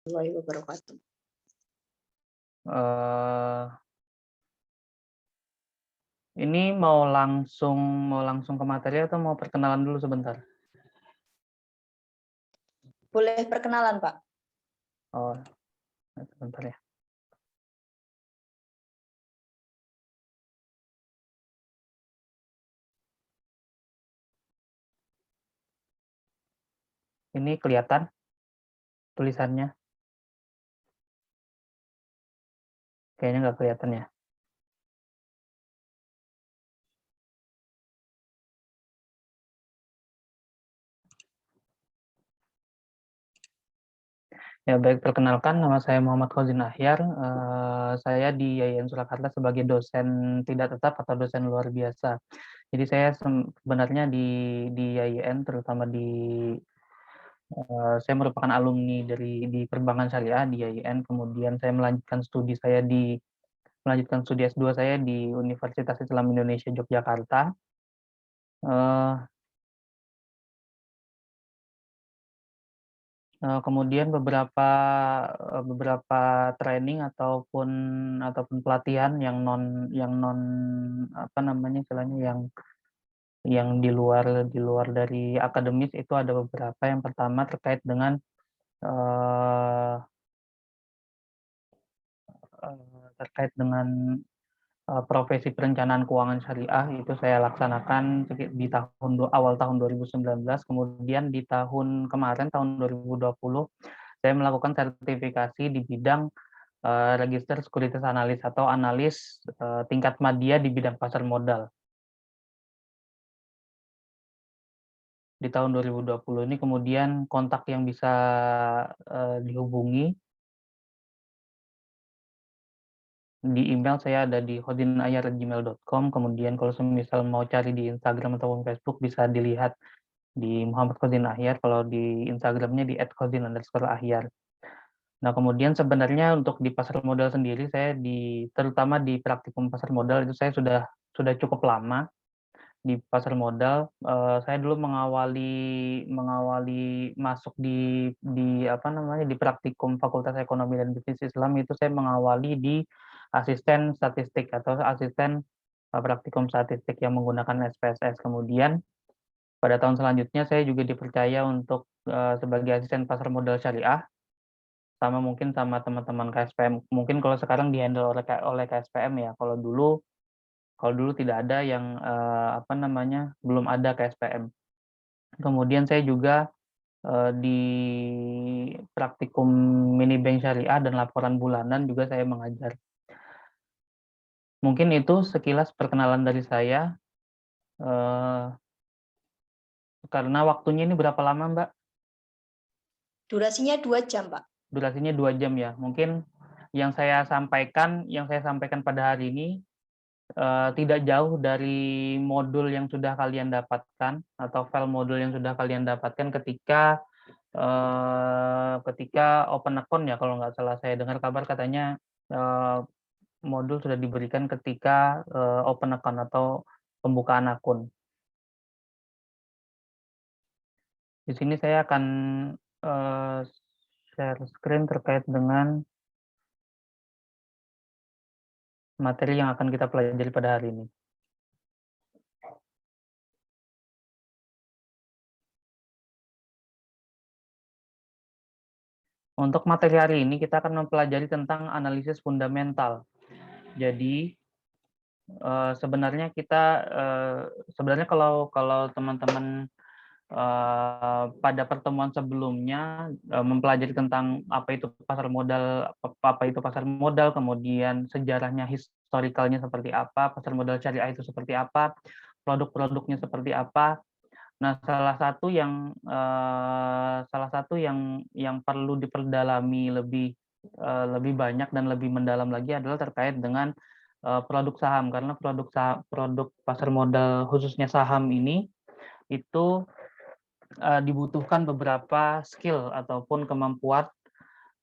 warahmatullahi wabarakatuh. Eh, ini mau langsung ke materi atau mau perkenalan dulu sebentar? Boleh perkenalan, Pak? Oh, sebentar ya. Ini kelihatan tulisannya? Kayaknya nggak kelihatan ya. Ya baik, perkenalkan nama saya Muhammad Khozin Ahyar. Saya di YIN Surakarta sebagai dosen tidak tetap atau dosen luar biasa. Jadi saya sebenarnya di YIN, terutama saya merupakan alumni di Perbankan Syariah di YIN. Kemudian saya melanjutkan studi S2 saya di Universitas Islam Indonesia Yogyakarta. Kemudian beberapa training ataupun pelatihan yang non apa namanya istilahnya yang di luar dari akademis itu ada beberapa. Yang pertama terkait dengan eh, profesi perencanaan keuangan syariah. Itu saya laksanakan di awal tahun 2019. Kemudian di tahun 2020 saya melakukan sertifikasi di bidang register sekuritas analis atau analis tingkat madya di bidang pasar modal. Di tahun 2020 ini kemudian kontak yang bisa dihubungi di email saya ada di khodinahyar@gmail.com. Kemudian kalau misal mau cari di Instagram ataupun Facebook bisa dilihat di Muhammad Khozin Ahyar. Kalau di Instagramnya di @khozin_ahyar. Nah, kemudian sebenarnya untuk di pasar modal sendiri, terutama di praktikum pasar modal itu saya sudah cukup lama di pasar modal. Saya dulu mengawali masuk di apa namanya di praktikum Fakultas Ekonomi dan Bisnis Islam. Itu saya mengawali di asisten statistik atau asisten praktikum statistik yang menggunakan SPSS. Kemudian pada tahun selanjutnya saya juga dipercaya untuk sebagai asisten pasar modal syariah, mungkin sama teman-teman KSPM. Mungkin kalau sekarang dihandle oleh KSPM ya. Kalau dulu tidak ada yang belum ada KSPM. Kemudian saya juga di praktikum mini bank syariah dan laporan bulanan juga saya mengajar. Mungkin itu sekilas perkenalan dari saya. Eh, karena waktunya ini berapa lama, Mbak? Durasinya 2 jam, Pak. Durasinya 2 jam ya. Mungkin yang saya sampaikan pada hari ini tidak jauh dari modul yang sudah kalian dapatkan atau file modul yang sudah kalian dapatkan ketika open account ya. Kalau nggak salah saya dengar kabar katanya modul sudah diberikan ketika open account atau pembukaan akun. Di sini saya akan share screen terkait dengan materi yang akan kita pelajari pada hari ini. Untuk materi hari ini kita akan mempelajari tentang analisis fundamental. Jadi sebenarnya kalau teman-teman pada pertemuan sebelumnya mempelajari tentang apa itu pasar modal, kemudian sejarahnya, historikalnya seperti apa, pasar modal syariah itu seperti apa, produk-produknya seperti apa. Nah, salah satu yang perlu diperdalami lebih banyak dan lebih mendalam lagi adalah terkait dengan produk saham, karena produk pasar modal khususnya saham ini itu dibutuhkan beberapa skill ataupun kemampuan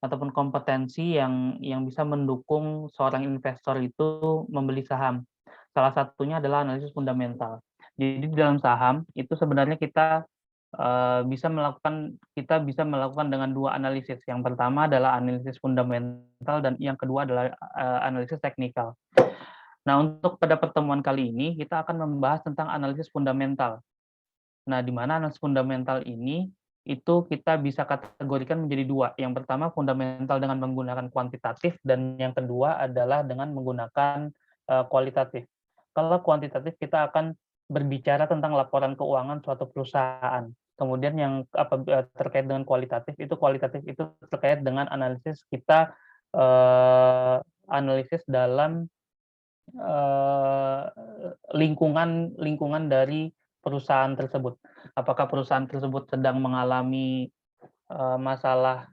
ataupun kompetensi yang bisa mendukung seorang investor itu membeli saham. Salah satunya adalah analisis fundamental. Jadi di dalam saham itu sebenarnya kita kita bisa melakukan dengan 2 analisis. Yang pertama adalah analisis fundamental dan yang kedua adalah analisis teknikal. Nah, untuk pada pertemuan kali ini kita akan membahas tentang analisis fundamental. Nah, di mana analisis fundamental ini itu kita bisa kategorikan menjadi 2. Yang pertama fundamental dengan menggunakan kuantitatif dan yang kedua adalah dengan menggunakan kualitatif. Kalau kuantitatif kita akan berbicara tentang laporan keuangan suatu perusahaan. Kemudian yang terkait dengan kualitatif itu terkait dengan analisis kita analisis dalam lingkungan dari perusahaan tersebut. Apakah perusahaan tersebut sedang mengalami masalah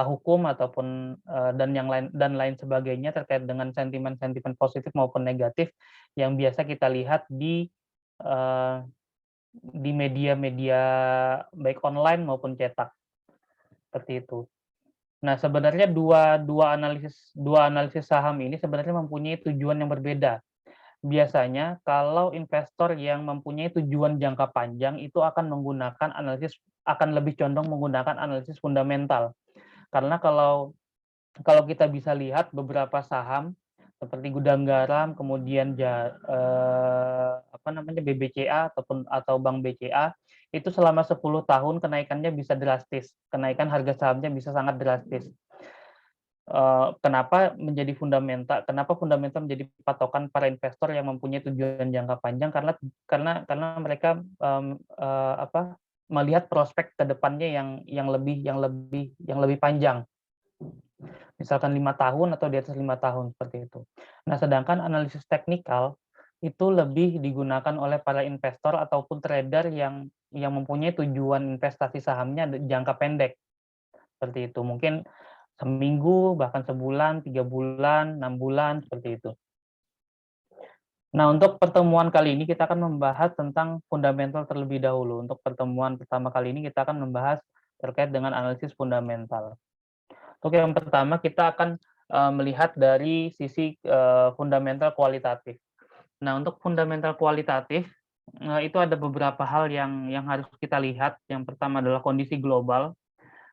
hukum ataupun dan lain sebagainya terkait dengan sentimen-sentimen positif maupun negatif yang biasa kita lihat di media-media baik online maupun cetak, seperti itu. Nah, sebenarnya dua analisis saham ini sebenarnya mempunyai tujuan yang berbeda. Biasanya kalau investor yang mempunyai tujuan jangka panjang itu akan lebih condong menggunakan analisis fundamental. Karena kalau kita bisa lihat beberapa saham seperti Gudang Garam, kemudian BBCA atau Bank BCA itu selama 10 tahun kenaikannya bisa drastis, kenaikan harga sahamnya bisa sangat drastis. Kenapa fundamental menjadi patokan para investor yang mempunyai tujuan jangka panjang karena mereka melihat prospek ke depannya yang lebih panjang. Misalkan 5 tahun atau di atas 5 tahun seperti itu. Nah, sedangkan analisis teknikal itu lebih digunakan oleh para investor ataupun trader yang mempunyai tujuan investasi sahamnya jangka pendek. Seperti itu. Mungkin seminggu, bahkan sebulan, 3 bulan, 6 bulan, seperti itu. Nah, untuk pertemuan kali ini kita akan membahas tentang fundamental terlebih dahulu. Untuk pertemuan pertama kali ini kita akan membahas terkait dengan analisis fundamental. Untuk yang pertama kita akan melihat dari sisi fundamental kualitatif. Nah, untuk fundamental kualitatif itu ada beberapa hal yang harus kita lihat. Yang pertama adalah kondisi global,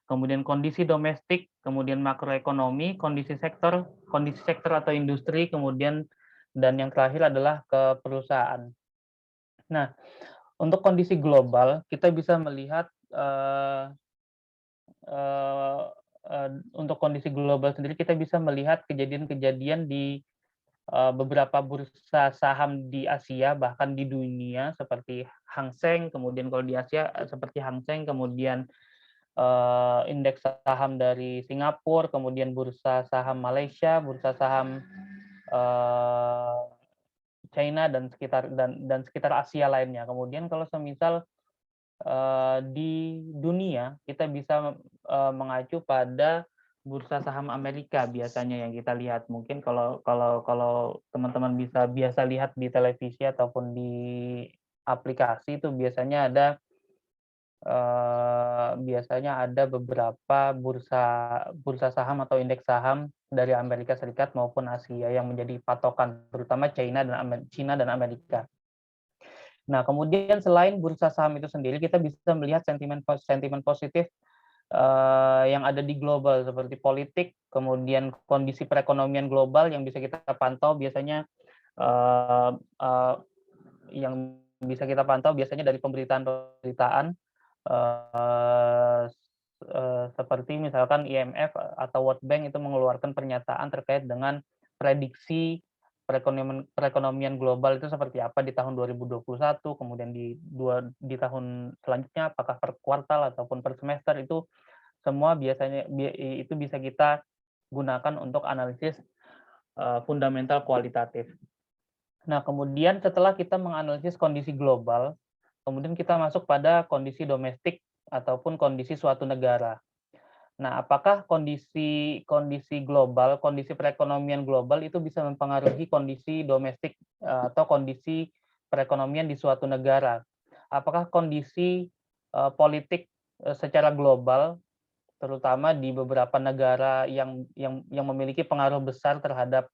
kemudian kondisi domestik, kemudian makroekonomi, kondisi sektor atau industri, kemudian dan yang terakhir adalah ke perusahaan. Nah, untuk kondisi global kita bisa melihat untuk kondisi global sendiri kita bisa melihat kejadian-kejadian di beberapa bursa saham di Asia bahkan di dunia seperti Hang Seng, kemudian kalau di Asia seperti Hang Seng, kemudian indeks saham dari Singapura, kemudian bursa saham Malaysia, bursa saham China dan sekitar Asia lainnya. Kemudian kalau semisal di dunia kita bisa mengacu pada bursa saham Amerika biasanya yang kita lihat. Mungkin kalau teman-teman biasa lihat di televisi ataupun di aplikasi itu biasanya ada beberapa bursa saham atau indeks saham dari Amerika Serikat maupun Asia yang menjadi patokan, terutama China dan Amerika. Nah, kemudian selain bursa saham itu sendiri, kita bisa melihat sentimen positif yang ada di global seperti politik, kemudian kondisi perekonomian global yang bisa kita pantau biasanya dari pemberitaan seperti misalkan IMF atau World Bank itu mengeluarkan pernyataan terkait dengan prediksi perekonomian global itu seperti apa di tahun 2021, kemudian di tahun selanjutnya apakah per kuartal ataupun per semester, itu semua biasanya itu bisa kita gunakan untuk analisis fundamental kualitatif. Nah, kemudian setelah kita menganalisis kondisi global, kemudian kita masuk pada kondisi domestik ataupun kondisi suatu negara. Nah, apakah kondisi global, kondisi perekonomian global itu bisa mempengaruhi kondisi domestik atau kondisi perekonomian di suatu negara? Apakah kondisi politik secara global, terutama di beberapa negara yang memiliki pengaruh besar terhadap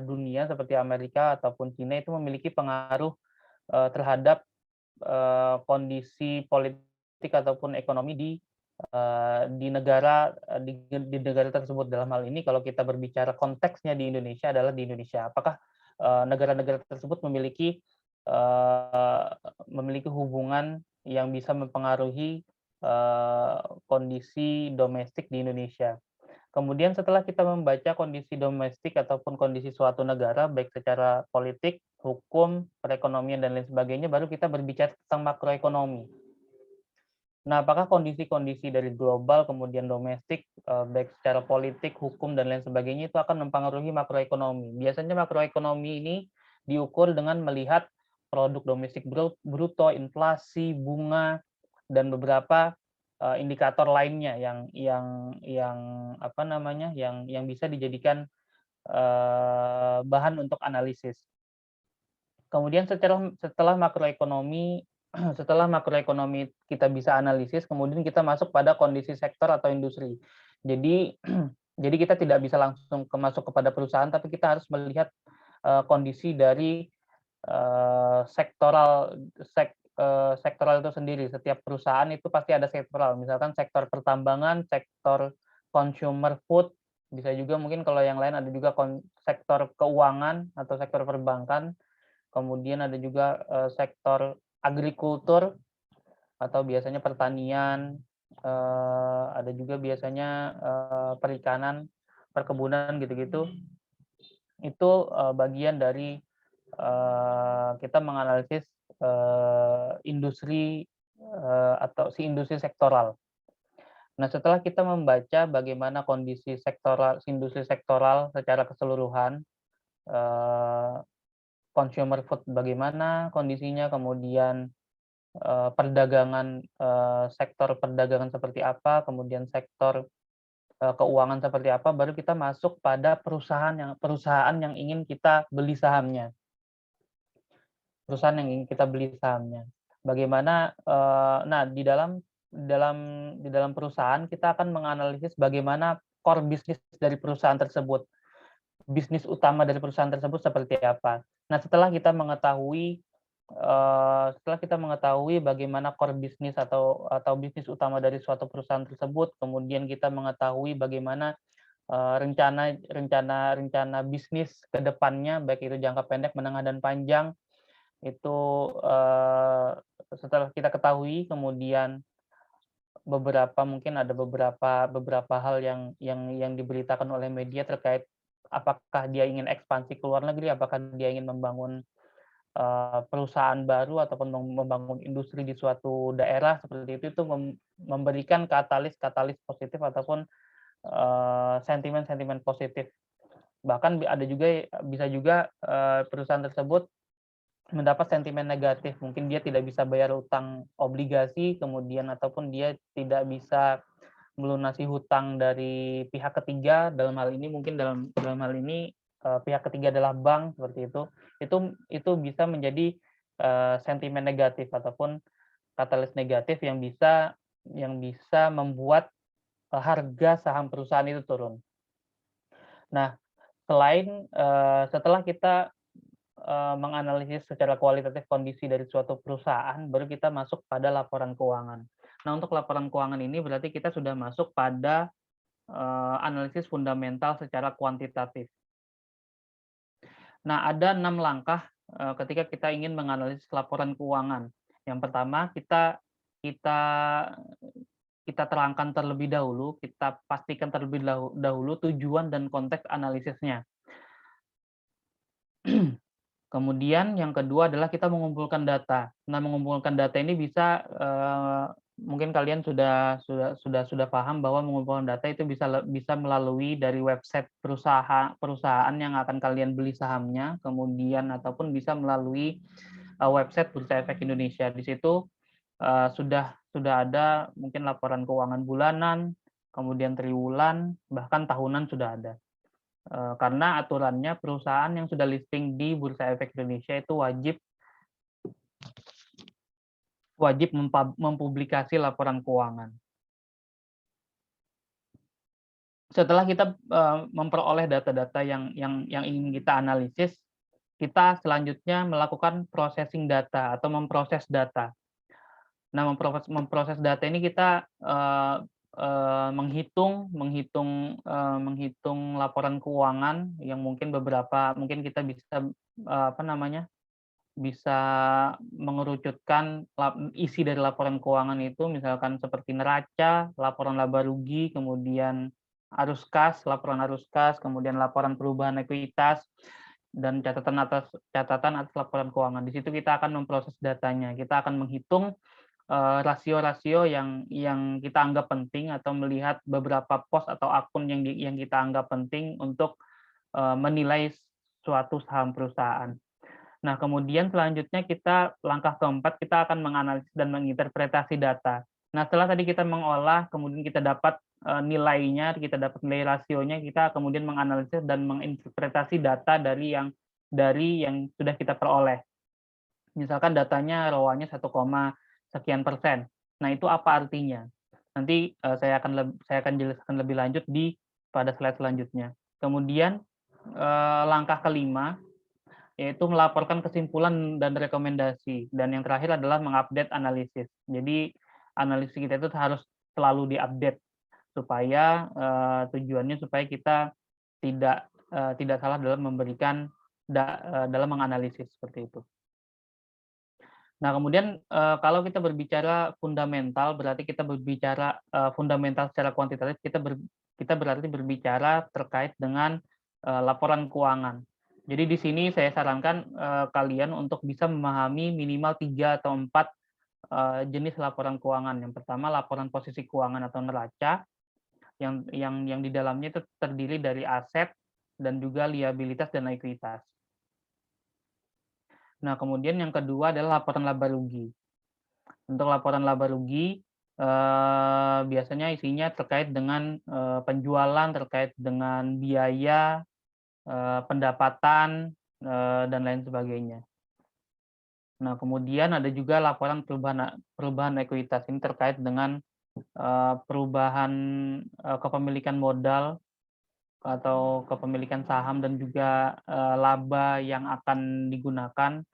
dunia seperti Amerika ataupun China, itu memiliki pengaruh terhadap kondisi politik ataupun ekonomi di negara di negara tersebut. Dalam hal ini kalau kita berbicara konteksnya di Indonesia adalah di Indonesia. Apakah negara-negara tersebut memiliki hubungan yang bisa mempengaruhi kondisi domestik di Indonesia. Kemudian setelah kita membaca kondisi domestik ataupun kondisi suatu negara, baik secara politik, hukum, perekonomian, dan lain sebagainya, baru kita berbicara tentang makroekonomi. Nah, apakah kondisi-kondisi dari global, kemudian domestik, baik secara politik, hukum, dan lain sebagainya, itu akan mempengaruhi makroekonomi. Biasanya makroekonomi ini diukur dengan melihat produk domestik bruto, inflasi, bunga, dan beberapa indikator lainnya yang bisa dijadikan bahan untuk analisis. Kemudian setelah makroekonomi kita bisa analisis, kemudian kita masuk pada kondisi sektor atau industri. Jadi jadi kita tidak bisa langsung masuk kepada perusahaan, tapi kita harus melihat kondisi dari sektoral itu sendiri. Setiap perusahaan itu pasti ada sektoral, misalkan sektor pertambangan, sektor consumer food, bisa juga mungkin kalau yang lain ada juga sektor keuangan atau sektor perbankan, kemudian ada juga sektor agrikultur atau biasanya pertanian, ada juga biasanya perikanan, perkebunan gitu-gitu. Itu bagian dari kita menganalisis industri atau industri sektoral. Nah, setelah kita membaca bagaimana kondisi industri sektoral secara keseluruhan, consumer food bagaimana kondisinya, kemudian perdagangan, sektor perdagangan seperti apa, kemudian sektor keuangan seperti apa, baru kita masuk pada perusahaan yang ingin kita beli sahamnya. Bagaimana nah di dalam perusahaan kita akan menganalisis bagaimana core bisnis dari perusahaan tersebut. Bisnis utama dari perusahaan tersebut seperti apa. Nah, setelah kita mengetahui bagaimana core bisnis atau bisnis utama dari suatu perusahaan tersebut, kemudian kita mengetahui bagaimana rencana bisnis ke depannya, baik itu jangka pendek, menengah, dan panjang, itu setelah kita ketahui, kemudian mungkin ada beberapa hal yang diberitakan oleh media terkait apakah dia ingin ekspansi ke luar negeri, apakah dia ingin membangun perusahaan baru ataupun membangun industri di suatu daerah seperti itu memberikan katalis positif ataupun sentimen positif. Bahkan bisa juga perusahaan tersebut mendapat sentimen negatif, mungkin dia tidak bisa bayar utang obligasi, kemudian ataupun dia tidak bisa melunasi hutang dari pihak ketiga. Dalam hal ini pihak ketiga adalah bank, seperti itu bisa menjadi sentimen negatif ataupun katalis negatif yang bisa membuat harga saham perusahaan itu turun. Nah, setelah kita menganalisis secara kualitatif kondisi dari suatu perusahaan, baru kita masuk pada laporan keuangan. Nah, untuk laporan keuangan ini berarti kita sudah masuk pada analisis fundamental secara kuantitatif. Nah, ada 6 langkah ketika kita ingin menganalisis laporan keuangan. Yang pertama, kita terangkan terlebih dahulu, kita pastikan terlebih dahulu tujuan dan konteks analisisnya. Kemudian yang kedua adalah kita mengumpulkan data. Nah, mengumpulkan data ini bisa mungkin kalian sudah paham bahwa mengumpulkan data itu bisa melalui dari website perusahaan yang akan kalian beli sahamnya, kemudian ataupun bisa melalui website Bursa Efek Indonesia. Di situ sudah ada mungkin laporan keuangan bulanan, kemudian triwulan, bahkan tahunan sudah ada. Karena aturannya perusahaan yang sudah listing di Bursa Efek Indonesia itu wajib mempublikasi laporan keuangan. Setelah kita memperoleh data-data yang ingin kita analisis, kita selanjutnya melakukan processing data atau memproses data. Nah, memproses data ini kita menghitung laporan keuangan yang mungkin kita bisa bisa mengerucutkan isi dari laporan keuangan itu, misalkan seperti neraca, laporan laba rugi, kemudian laporan arus kas, kemudian laporan perubahan ekuitas, dan catatan atas laporan keuangan. Di situ kita akan memproses datanya. Kita akan menghitung rasio-rasio yang kita anggap penting atau melihat beberapa pos atau akun yang kita anggap penting untuk menilai suatu saham perusahaan. Nah, kemudian selanjutnya langkah keempat, kita akan menganalisis dan menginterpretasi data. Nah, setelah tadi kita mengolah, kemudian kita dapat nilainya, kita dapat nilai rasionya, kita kemudian menganalisis dan menginterpretasi data dari yang sudah kita peroleh. Misalkan datanya ROA-nya 1, sekian persen. Nah, itu apa artinya? Nanti saya akan jelaskan lebih lanjut pada slide selanjutnya. Kemudian langkah kelima yaitu melaporkan kesimpulan dan rekomendasi, dan yang terakhir adalah mengupdate analisis. Jadi analisis kita itu harus selalu diupdate supaya tujuannya supaya kita tidak salah dalam dalam menganalisis seperti itu. Nah, kemudian kalau kita berbicara fundamental, berarti kita berbicara fundamental secara kuantitatif, kita berarti berbicara terkait dengan laporan keuangan. Jadi di sini saya sarankan kalian untuk bisa memahami minimal 3 atau 4 jenis laporan keuangan. Yang pertama, laporan posisi keuangan atau neraca, yang di dalamnya itu terdiri dari aset dan juga liabilitas dan ekuitas. Nah, kemudian yang kedua adalah laporan laba rugi. Untuk laporan laba rugi, biasanya isinya terkait dengan penjualan, terkait dengan biaya, pendapatan, dan lain sebagainya. Nah, kemudian ada juga laporan perubahan ekuitas. Ini terkait dengan perubahan kepemilikan modal atau kepemilikan saham dan juga laba yang akan digunakan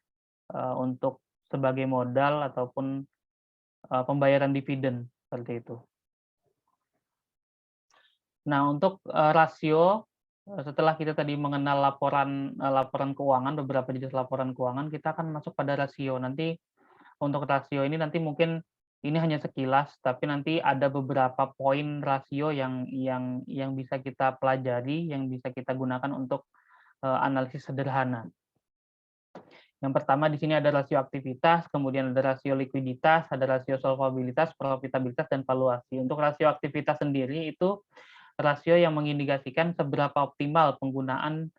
untuk sebagai modal ataupun pembayaran dividen seperti itu. Nah, untuk rasio, setelah kita tadi mengenal laporan keuangan, beberapa jenis laporan keuangan, kita akan masuk pada rasio. Nanti untuk rasio ini nanti mungkin ini hanya sekilas, tapi nanti ada beberapa poin rasio yang bisa kita pelajari, yang bisa kita gunakan untuk analisis sederhana. Yang pertama di sini ada rasio aktivitas, kemudian ada rasio likuiditas, ada rasio solvabilitas, profitabilitas, dan valuasi. Untuk rasio aktivitas sendiri itu rasio yang mengindikasikan seberapa optimal penggunaan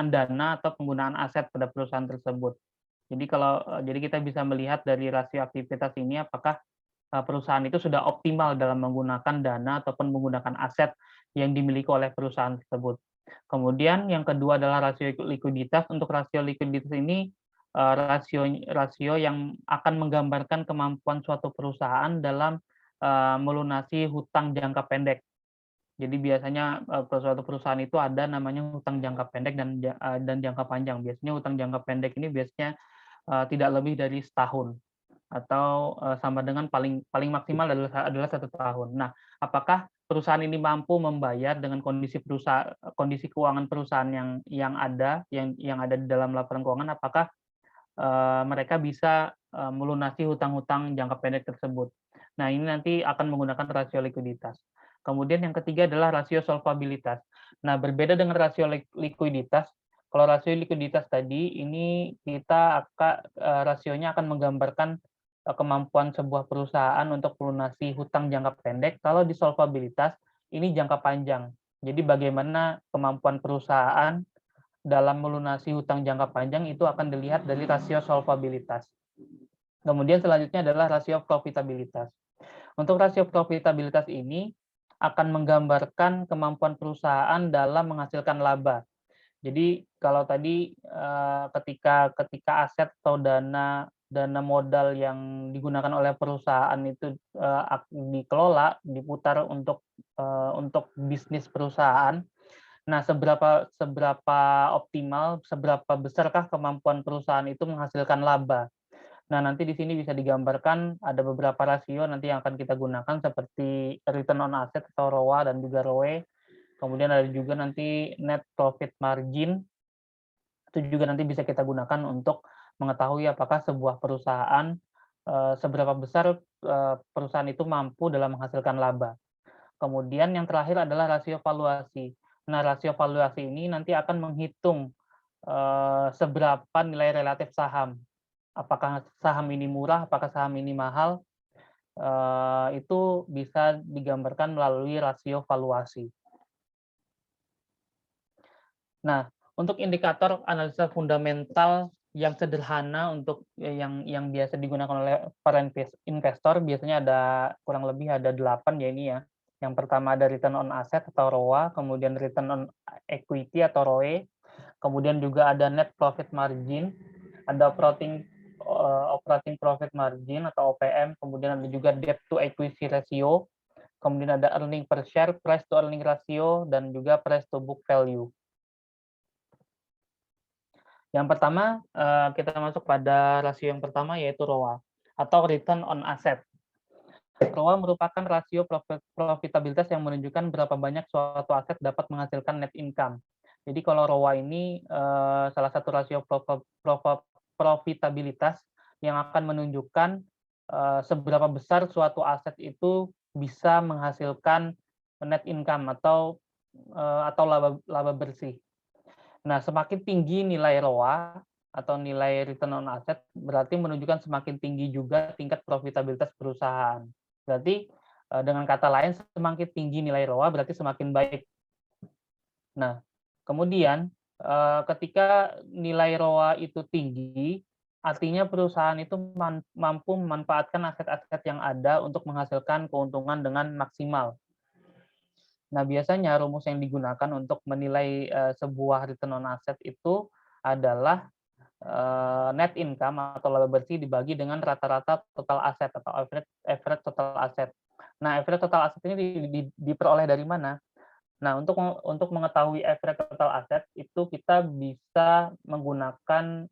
dana atau penggunaan aset pada perusahaan tersebut. Jadi kita bisa melihat dari rasio aktivitas ini apakah perusahaan itu sudah optimal dalam menggunakan dana ataupun menggunakan aset yang dimiliki oleh perusahaan tersebut. Kemudian yang kedua adalah rasio likuiditas. Untuk rasio likuiditas ini rasio yang akan menggambarkan kemampuan suatu perusahaan dalam melunasi hutang jangka pendek. Jadi biasanya suatu perusahaan itu ada namanya hutang jangka pendek dan jangka panjang. Biasanya hutang jangka pendek ini biasanya tidak lebih dari setahun atau sama dengan paling maksimal adalah 1 tahun. Nah, apakah perusahaan ini mampu membayar dengan kondisi keuangan perusahaan yang ada di dalam laporan keuangan? Apakah mereka bisa melunasi hutang-hutang jangka pendek tersebut? Nah, ini nanti akan menggunakan rasio likuiditas. Kemudian yang ketiga adalah rasio solvabilitas. Nah, berbeda dengan rasio likuiditas, kalau rasio likuiditas tadi ini rasionya akan menggambarkan kemampuan sebuah perusahaan untuk melunasi hutang jangka pendek. Kalau di solvabilitas ini jangka panjang. Jadi bagaimana kemampuan perusahaan dalam melunasi hutang jangka panjang itu akan dilihat dari rasio solvabilitas. Kemudian selanjutnya adalah rasio profitabilitas. Untuk rasio profitabilitas ini akan menggambarkan kemampuan perusahaan dalam menghasilkan laba. Jadi kalau tadi ketika aset atau dana modal yang digunakan oleh perusahaan itu dikelola, diputar untuk bisnis perusahaan. Nah, seberapa optimal, seberapa besarkah kemampuan perusahaan itu menghasilkan laba? Nah, nanti di sini bisa digambarkan ada beberapa rasio nanti yang akan kita gunakan seperti return on asset atau ROA dan juga ROE. Kemudian ada juga nanti net profit margin. Itu juga nanti bisa kita gunakan untuk mengetahui apakah sebuah perusahaan seberapa besar perusahaan itu mampu dalam menghasilkan laba. Kemudian yang terakhir adalah rasio valuasi. Nah, rasio valuasi ini nanti akan menghitung seberapa nilai relatif saham. Apakah saham ini murah, apakah saham ini mahal, itu bisa digambarkan melalui rasio valuasi. Nah, untuk indikator analisa fundamental yang sederhana untuk yang biasa digunakan oleh para investor biasanya ada kurang lebih ada 8 ya ini ya. Yang pertama ada return on asset atau ROA, kemudian return on equity atau ROE, kemudian juga ada net profit margin, ada operating profit margin atau OPM, kemudian ada juga debt to equity ratio, kemudian ada earning per share, price to earning ratio, dan juga price to book value. Yang pertama, kita masuk pada rasio yang pertama yaitu ROA atau return on asset. ROA merupakan rasio profitabilitas yang menunjukkan berapa banyak suatu aset dapat menghasilkan net income. Jadi kalau ROA ini salah satu rasio profitabilitas yang akan menunjukkan seberapa besar suatu aset itu bisa menghasilkan net income atau laba bersih. Nah, semakin tinggi nilai ROA atau nilai return on asset berarti menunjukkan semakin tinggi juga tingkat profitabilitas perusahaan. Berarti dengan kata lain semakin tinggi nilai ROA berarti semakin baik. Nah, kemudian ketika nilai ROA itu tinggi, artinya perusahaan itu mampu memanfaatkan aset-aset yang ada untuk menghasilkan keuntungan dengan maksimal. Nah, biasanya rumus yang digunakan untuk menilai sebuah return on asset itu adalah net income atau laba bersih dibagi dengan rata-rata total aset atau average total asset. Nah, average total asset ini diperoleh dari mana? Nah, untuk mengetahui average total asset itu kita bisa menggunakan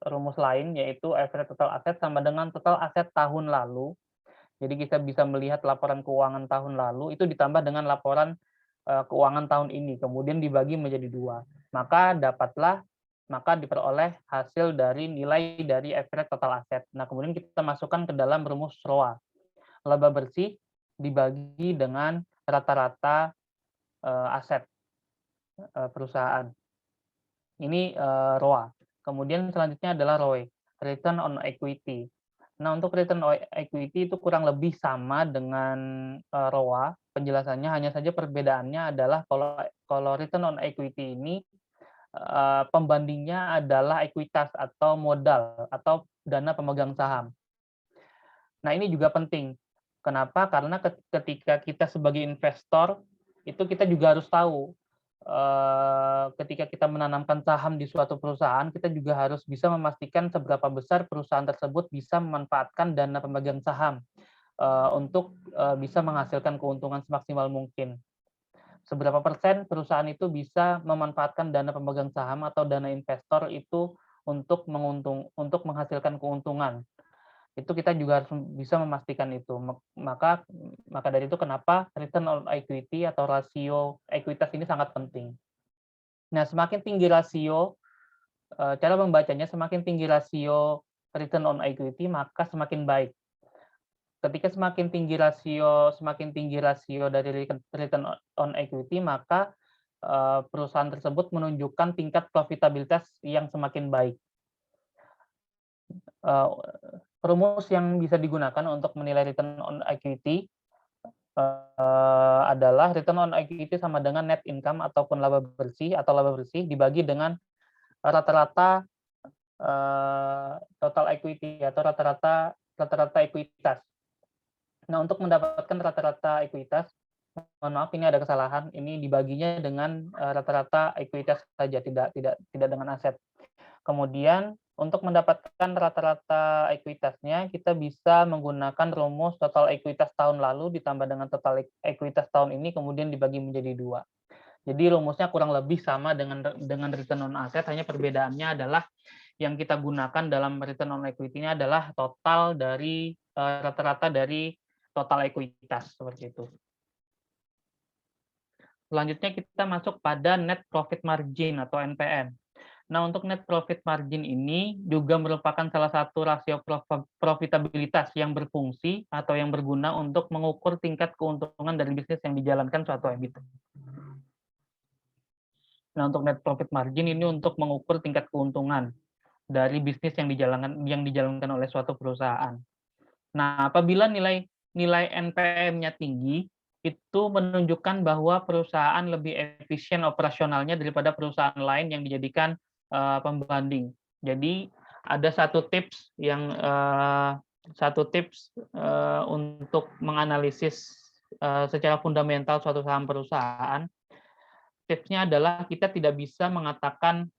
rumus lain yaitu average total asset sama dengan total aset tahun lalu. Jadi kita bisa melihat laporan keuangan tahun lalu itu ditambah dengan laporan keuangan tahun ini, kemudian dibagi menjadi 2. Maka diperoleh hasil dari nilai dari average total asset. Nah, kemudian kita masukkan ke dalam rumus ROA. Laba bersih dibagi dengan rata-rata aset perusahaan. Ini ROA. Kemudian selanjutnya adalah ROE, return on equity. Nah, untuk return on equity itu kurang lebih sama dengan ROA. Penjelasannya hanya saja perbedaannya adalah kalau return on equity ini pembandingnya adalah ekuitas atau modal atau dana pemegang saham. Nah, ini juga penting. Kenapa? Karena ketika kita sebagai investor itu kita juga harus tahu ketika kita menanamkan saham di suatu perusahaan, kita juga harus bisa memastikan seberapa besar perusahaan tersebut bisa memanfaatkan dana pemegang saham untuk bisa menghasilkan keuntungan semaksimal mungkin. Seberapa persen perusahaan itu bisa memanfaatkan dana pemegang saham atau dana investor itu untuk menghasilkan keuntungan. Itu kita juga harus bisa memastikan itu. Maka dari itu kenapa return on equity atau rasio ekuitas ini sangat penting. Nah, semakin tinggi rasio, cara membacanya semakin tinggi rasio return on equity, maka semakin baik. Ketika semakin tinggi rasio dari return on equity, maka perusahaan tersebut menunjukkan tingkat profitabilitas yang semakin baik. Rumus yang bisa digunakan untuk menilai return on equity adalah return on equity sama dengan net income ataupun laba bersih dibagi dengan rata-rata total equity atau rata-rata ekuitas. Nah, untuk mendapatkan rata-rata ekuitas, mohon maaf ini ada kesalahan, ini dibaginya dengan rata-rata ekuitas saja, tidak dengan aset. Kemudian untuk mendapatkan rata-rata ekuitasnya, kita bisa menggunakan rumus total ekuitas tahun lalu ditambah dengan total ekuitas tahun ini, kemudian dibagi menjadi 2. Jadi rumusnya kurang lebih sama dengan return on asset, hanya perbedaannya adalah yang kita gunakan dalam return on equity-nya adalah total dari rata-rata dari total ekuitas seperti itu. Selanjutnya kita masuk pada net profit margin atau NPM. Nah, untuk net profit margin ini juga merupakan salah satu rasio profitabilitas yang berfungsi atau yang berguna untuk mengukur tingkat keuntungan dari bisnis yang dijalankan suatu emiten. Nah, untuk net profit margin ini untuk mengukur tingkat keuntungan dari bisnis yang dijalankan oleh suatu perusahaan. Nah, apabila nilai NPM-nya tinggi, itu menunjukkan bahwa perusahaan lebih efisien operasionalnya daripada perusahaan lain yang dijadikan pembanding. Jadi ada satu tips untuk menganalisis secara fundamental suatu saham perusahaan. Tipsnya adalah kita tidak bisa mengatakan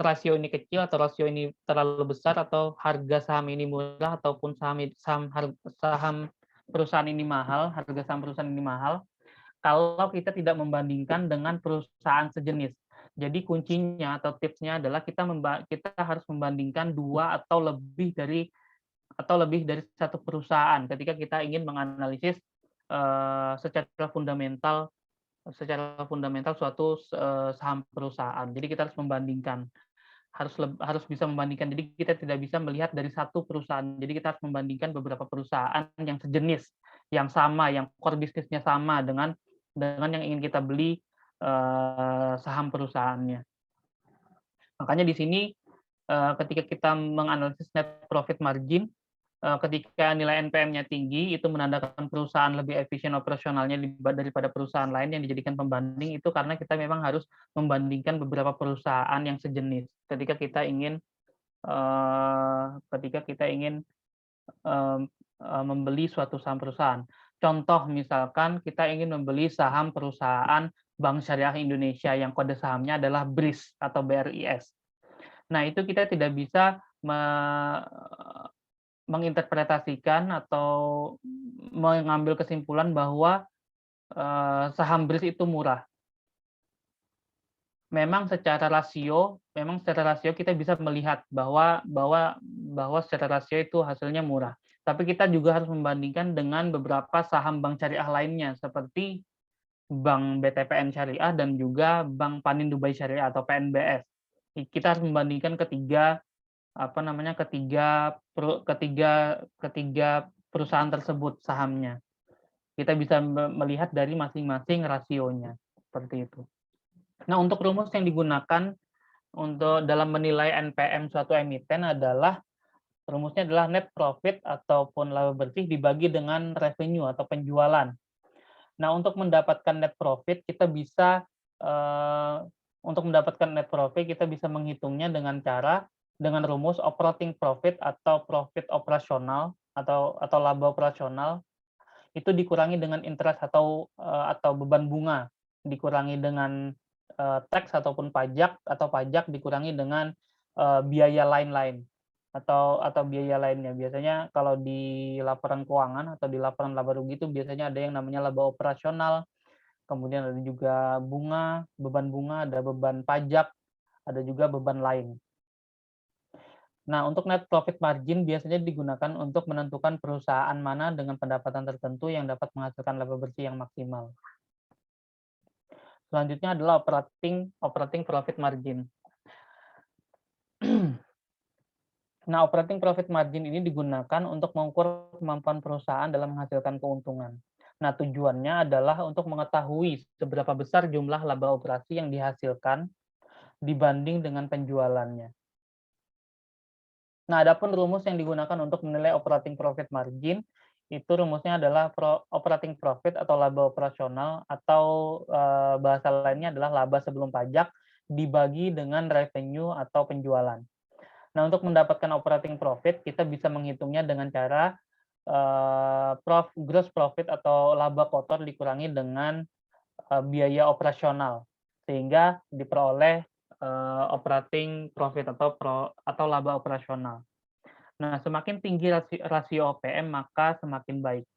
rasio ini kecil atau rasio ini terlalu besar atau harga saham ini murah ataupun saham perusahaan ini mahal, harga saham perusahaan ini mahal, kalau kita tidak membandingkan dengan perusahaan sejenis. Jadi kuncinya atau tipsnya adalah kita harus membandingkan dua atau lebih dari satu perusahaan ketika kita ingin menganalisis secara fundamental suatu saham perusahaan. Jadi kita harus membandingkan, harus bisa membandingkan. Jadi kita tidak bisa melihat dari satu perusahaan. Jadi kita harus membandingkan beberapa perusahaan yang sejenis, yang sama, yang core bisnisnya sama dengan yang ingin kita beli saham perusahaannya. Makanya di sini ketika kita menganalisis net profit margin, ketika nilai NPM-nya tinggi, itu menandakan perusahaan lebih efisien operasionalnya daripada perusahaan lain yang dijadikan pembanding, itu karena kita memang harus membandingkan beberapa perusahaan yang sejenis ketika kita ingin membeli suatu saham perusahaan. Contoh misalkan kita ingin membeli saham perusahaan Bank Syariah Indonesia yang kode sahamnya adalah BRIS atau BRIS. Nah, itu kita tidak bisa menginterpretasikan atau mengambil kesimpulan bahwa saham BRIS itu murah. Memang secara rasio kita bisa melihat bahwa secara rasio itu hasilnya murah. Tapi kita juga harus membandingkan dengan beberapa saham bank syariah lainnya seperti Bank BTPN Syariah dan juga Bank Panin Dubai Syariah atau PNBS. Kita harus membandingkan ketiga perusahaan tersebut sahamnya. Kita bisa melihat dari masing-masing rasionya seperti itu. Nah, untuk rumus yang digunakan untuk dalam menilai NPM suatu emiten adalah rumusnya adalah net profit ataupun laba bersih dibagi dengan revenue atau penjualan. Nah, untuk mendapatkan net profit kita bisa menghitungnya dengan rumus operating profit atau profit operasional atau laba operasional itu dikurangi dengan interest atau beban bunga, dikurangi dengan tax ataupun pajak dikurangi dengan biaya lain-lain atau biaya lainnya. Biasanya kalau di laporan keuangan atau di laporan laba rugi itu biasanya ada yang namanya laba operasional, kemudian ada juga beban bunga, ada beban pajak, ada juga beban lain. Nah, untuk net profit margin biasanya digunakan untuk menentukan perusahaan mana dengan pendapatan tertentu yang dapat menghasilkan laba bersih yang maksimal. Selanjutnya adalah operating profit margin. Nah, operating profit margin ini digunakan untuk mengukur kemampuan perusahaan dalam menghasilkan keuntungan. Nah, tujuannya adalah untuk mengetahui seberapa besar jumlah laba operasi yang dihasilkan dibanding dengan penjualannya. Nah, adapun rumus yang digunakan untuk menilai operating profit margin itu rumusnya adalah operating profit atau laba operasional atau bahasa lainnya adalah laba sebelum pajak dibagi dengan revenue atau penjualan. Nah, untuk mendapatkan operating profit kita bisa menghitungnya dengan cara gross profit atau laba kotor dikurangi dengan biaya operasional sehingga diperoleh operating profit atau laba operasional. Nah, semakin tinggi rasio OPM maka semakin baik.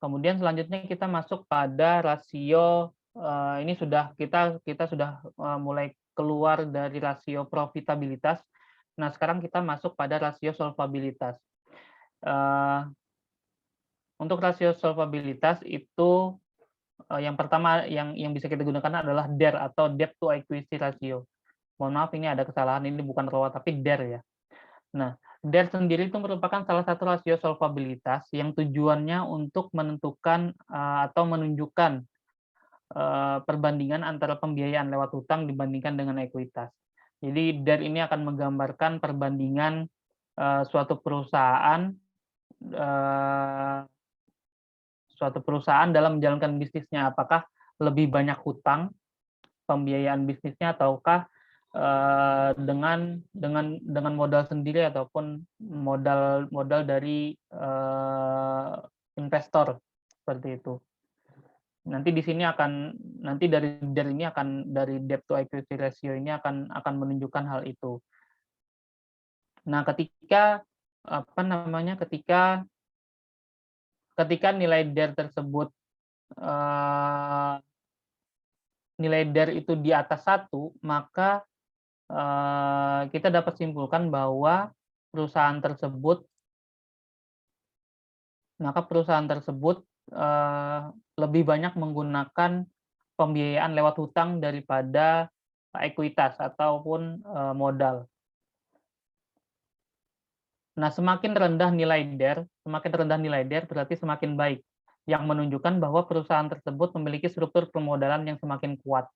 Kemudian selanjutnya kita masuk pada rasio, ini kita sudah mulai keluar dari rasio profitabilitas. Nah, sekarang kita masuk pada rasio solvabilitas. Untuk rasio solvabilitas itu yang pertama yang bisa kita gunakan adalah DER atau debt to equity ratio. Mohon maaf ini ada kesalahan, ini bukan ROA tapi DER ya. Nah, DER sendiri itu merupakan salah satu rasio solvabilitas yang tujuannya untuk menentukan atau menunjukkan perbandingan antara pembiayaan lewat hutang dibandingkan dengan ekuitas. Jadi DER ini akan menggambarkan perbandingan suatu perusahaan dalam menjalankan bisnisnya, apakah lebih banyak hutang pembiayaan bisnisnya ataukah dengan modal sendiri ataupun modal dari investor seperti itu. Nanti di sini nanti dari DER ini dari debt to equity ratio ini akan menunjukkan hal itu. Nah, ketika nilai DER tersebut nilai DER itu di atas 1, maka kita dapat simpulkan bahwa perusahaan tersebut lebih banyak menggunakan pembiayaan lewat hutang daripada ekuitas ataupun modal. Nah, semakin rendah nilai DER berarti semakin baik, yang menunjukkan bahwa perusahaan tersebut memiliki struktur permodalan yang semakin kuat.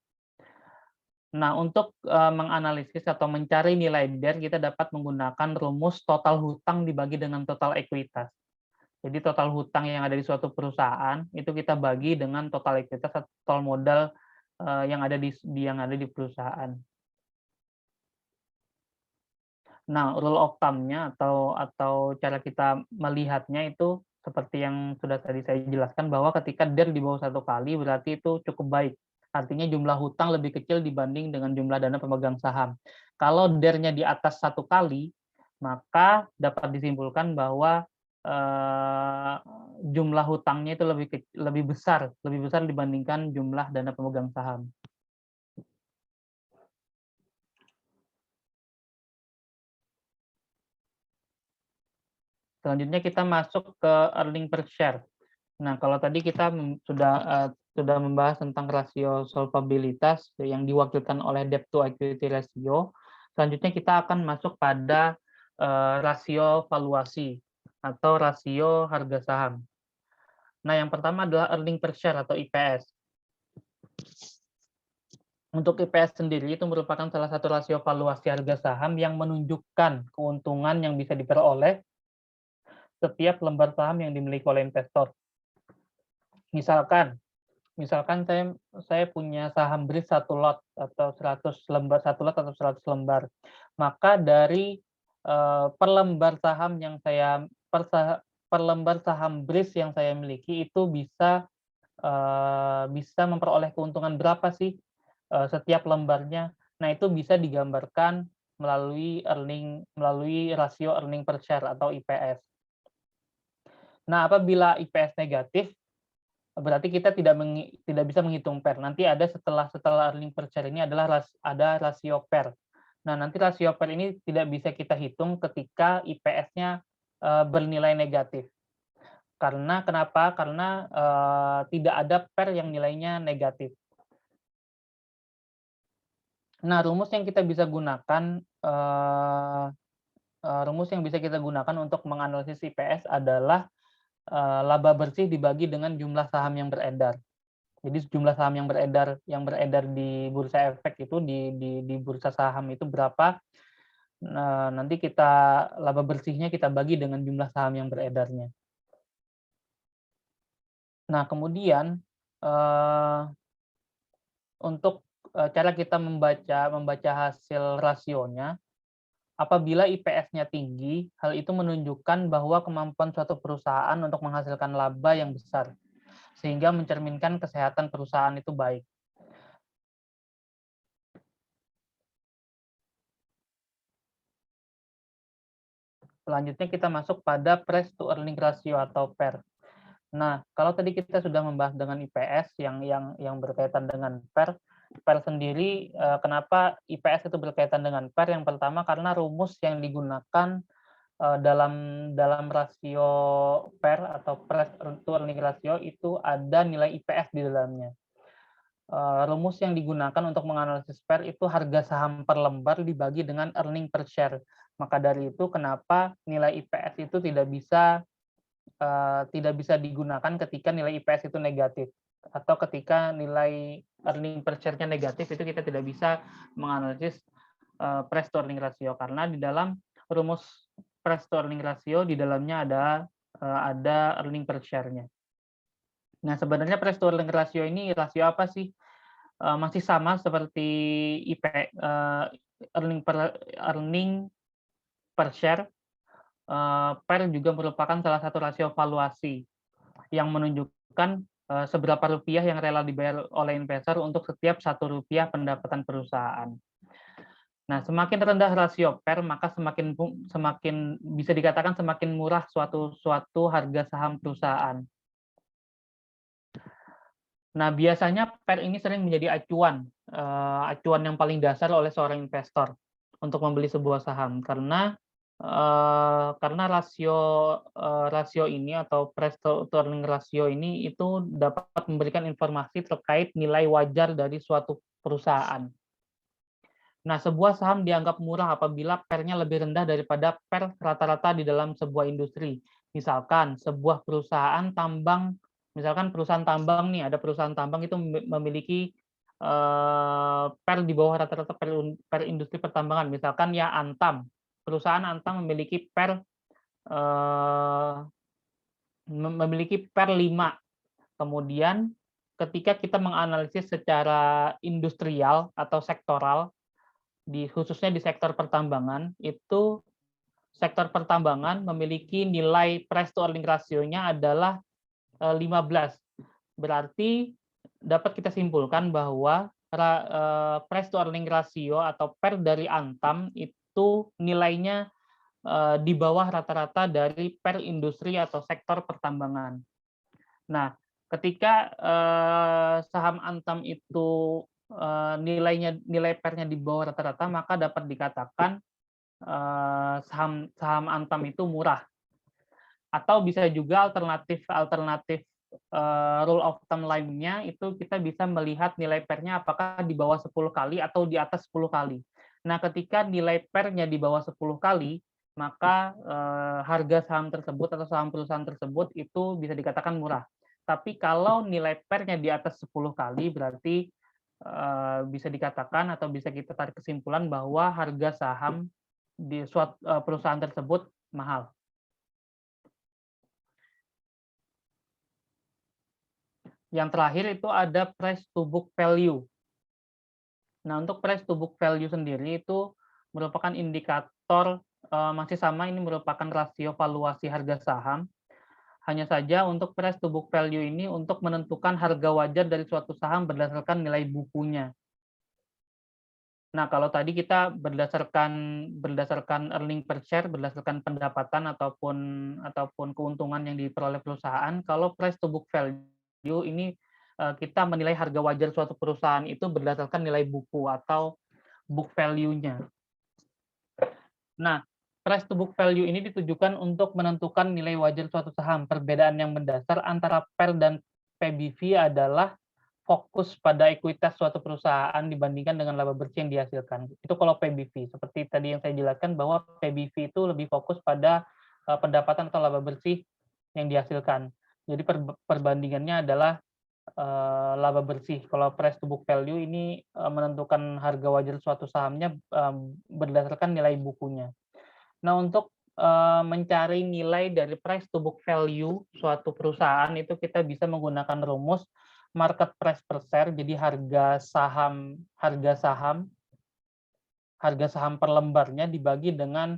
Nah, untuk menganalisis atau mencari nilai DER, kita dapat menggunakan rumus total hutang dibagi dengan total ekuitas. Jadi total hutang yang ada di suatu perusahaan itu kita bagi dengan total ekuitas atau total modal yang ada di perusahaan. Nah, rule of thumb-nya atau cara kita melihatnya itu seperti yang sudah tadi saya jelaskan, bahwa ketika DER di bawah 1 kali berarti itu cukup baik. Artinya jumlah hutang lebih kecil dibanding dengan jumlah dana pemegang saham. Kalau DER-nya di atas 1 kali, maka dapat disimpulkan bahwa jumlah hutangnya itu lebih besar dibandingkan jumlah dana pemegang saham. Selanjutnya kita masuk ke earning per share. Nah, kalau tadi kita sudah membahas tentang rasio solvabilitas yang diwakilkan oleh debt to equity ratio, selanjutnya kita akan masuk pada rasio valuasi atau rasio harga saham. Nah, yang pertama adalah earning per share atau IPS. Untuk IPS sendiri itu merupakan salah satu rasio valuasi harga saham yang menunjukkan keuntungan yang bisa diperoleh setiap lembar saham yang dimiliki oleh investor. Misalkan saya punya saham BRIS 1 lot atau 100 lembar, 1 lot atau 100 lembar. Maka dari per lembar saham BRIS yang saya miliki itu bisa memperoleh keuntungan berapa sih setiap lembarnya. Nah, itu bisa digambarkan melalui rasio earning per share atau IPS. Nah, apabila IPS negatif, berarti kita tidak bisa menghitung PER. Nanti ada setelah earning per share ini ada rasio PER. Nah, nanti rasio PER ini tidak bisa kita hitung ketika IPS-nya bernilai negatif. Kenapa? Karena tidak ada PER yang nilainya negatif. Nah, rumus yang bisa kita gunakan untuk menganalisis IPS adalah laba bersih dibagi dengan jumlah saham yang beredar. Jadi jumlah saham yang beredar di bursa efek itu di bursa saham itu berapa? Nanti laba bersihnya kita bagi dengan jumlah saham yang beredarnya. Nah, kemudian untuk cara kita membaca hasil rasionya, apabila IPS-nya tinggi, hal itu menunjukkan bahwa kemampuan suatu perusahaan untuk menghasilkan laba yang besar, sehingga mencerminkan kesehatan perusahaan itu baik. Selanjutnya kita masuk pada price to earning ratio atau PER. Nah, kalau tadi kita sudah membahas dengan IPS yang berkaitan dengan PER sendiri, kenapa IPS itu berkaitan dengan PER? Yang pertama karena rumus yang digunakan dalam rasio PER atau price to earning ratio itu ada nilai IPS di dalamnya. Rumus yang digunakan untuk menganalisis PER itu harga saham per lembar dibagi dengan earning per share. Maka dari itu kenapa nilai IPS itu tidak bisa digunakan ketika nilai IPS itu negatif, atau ketika nilai earning per share-nya negatif, itu kita tidak bisa menganalisis price to earning ratio, karena di dalam rumus price to earning ratio di dalamnya ada earning per share-nya. Nah, sebenarnya price to earning ratio ini rasio apa sih? Masih sama seperti earning per share. PER juga merupakan salah satu rasio valuasi yang menunjukkan seberapa rupiah yang rela dibayar oleh investor untuk setiap ₹1 pendapatan perusahaan. Nah, semakin rendah rasio PER, maka semakin bisa dikatakan semakin murah suatu harga saham perusahaan. Nah, biasanya PER ini sering menjadi acuan yang paling dasar oleh seorang investor untuk membeli sebuah saham, karena rasio ini atau price to earning ratio ini itu dapat memberikan informasi terkait nilai wajar dari suatu perusahaan. Nah, sebuah saham dianggap murah apabila PER-nya lebih rendah daripada PER rata-rata di dalam sebuah industri. Misalkan perusahaan tambang nih, ada perusahaan tambang itu memiliki PER di bawah rata-rata per industri pertambangan. Misalkan ya Antam, perusahaan Antam memiliki PER 5. Kemudian ketika kita menganalisis secara industrial atau sektoral, khususnya di sektor pertambangan, itu sektor pertambangan memiliki nilai price to earning ratio-nya adalah 15. Berarti dapat kita simpulkan bahwa price to earning ratio atau PER dari Antam itu nilainya di bawah rata-rata dari PER industri atau sektor pertambangan. Nah, ketika saham Antam itu nilai PER-nya di bawah rata-rata, maka dapat dikatakan saham Antam itu murah. Atau bisa juga alternatif rule of thumb lainnya, itu kita bisa melihat nilai PER-nya apakah di bawah 10 kali atau di atas 10 kali. Nah, ketika nilai PER-nya di bawah 10 kali, maka harga saham tersebut atau saham perusahaan tersebut itu bisa dikatakan murah. Tapi kalau nilai PER-nya di atas 10 kali, berarti bisa dikatakan atau bisa kita tarik kesimpulan bahwa harga saham di suatu perusahaan tersebut mahal. Yang terakhir itu ada price to book value. Nah, untuk price to book value sendiri itu merupakan indikator, masih sama, ini merupakan rasio valuasi harga saham. Hanya saja untuk price to book value ini untuk menentukan harga wajar dari suatu saham berdasarkan nilai bukunya. Nah, kalau tadi kita berdasarkan earning per share, berdasarkan pendapatan ataupun keuntungan yang diperoleh perusahaan, kalau price to book value ini kita menilai harga wajar suatu perusahaan itu berdasarkan nilai buku atau book value-nya. Nah, price to book value ini ditujukan untuk menentukan nilai wajar suatu saham. Perbedaan yang mendasar antara PER dan PBV adalah fokus pada ekuitas suatu perusahaan dibandingkan dengan laba bersih yang dihasilkan. Itu kalau PBV. Seperti tadi yang saya jelaskan bahwa PBV itu lebih fokus pada pendapatan atau laba bersih yang dihasilkan. Jadi perbandingannya adalah laba bersih. Kalau price to book value ini menentukan harga wajar suatu sahamnya berdasarkan nilai bukunya. Nah, untuk mencari nilai dari price to book value suatu perusahaan itu kita bisa menggunakan rumus market price per share. Jadi harga saham per lembarnya dibagi dengan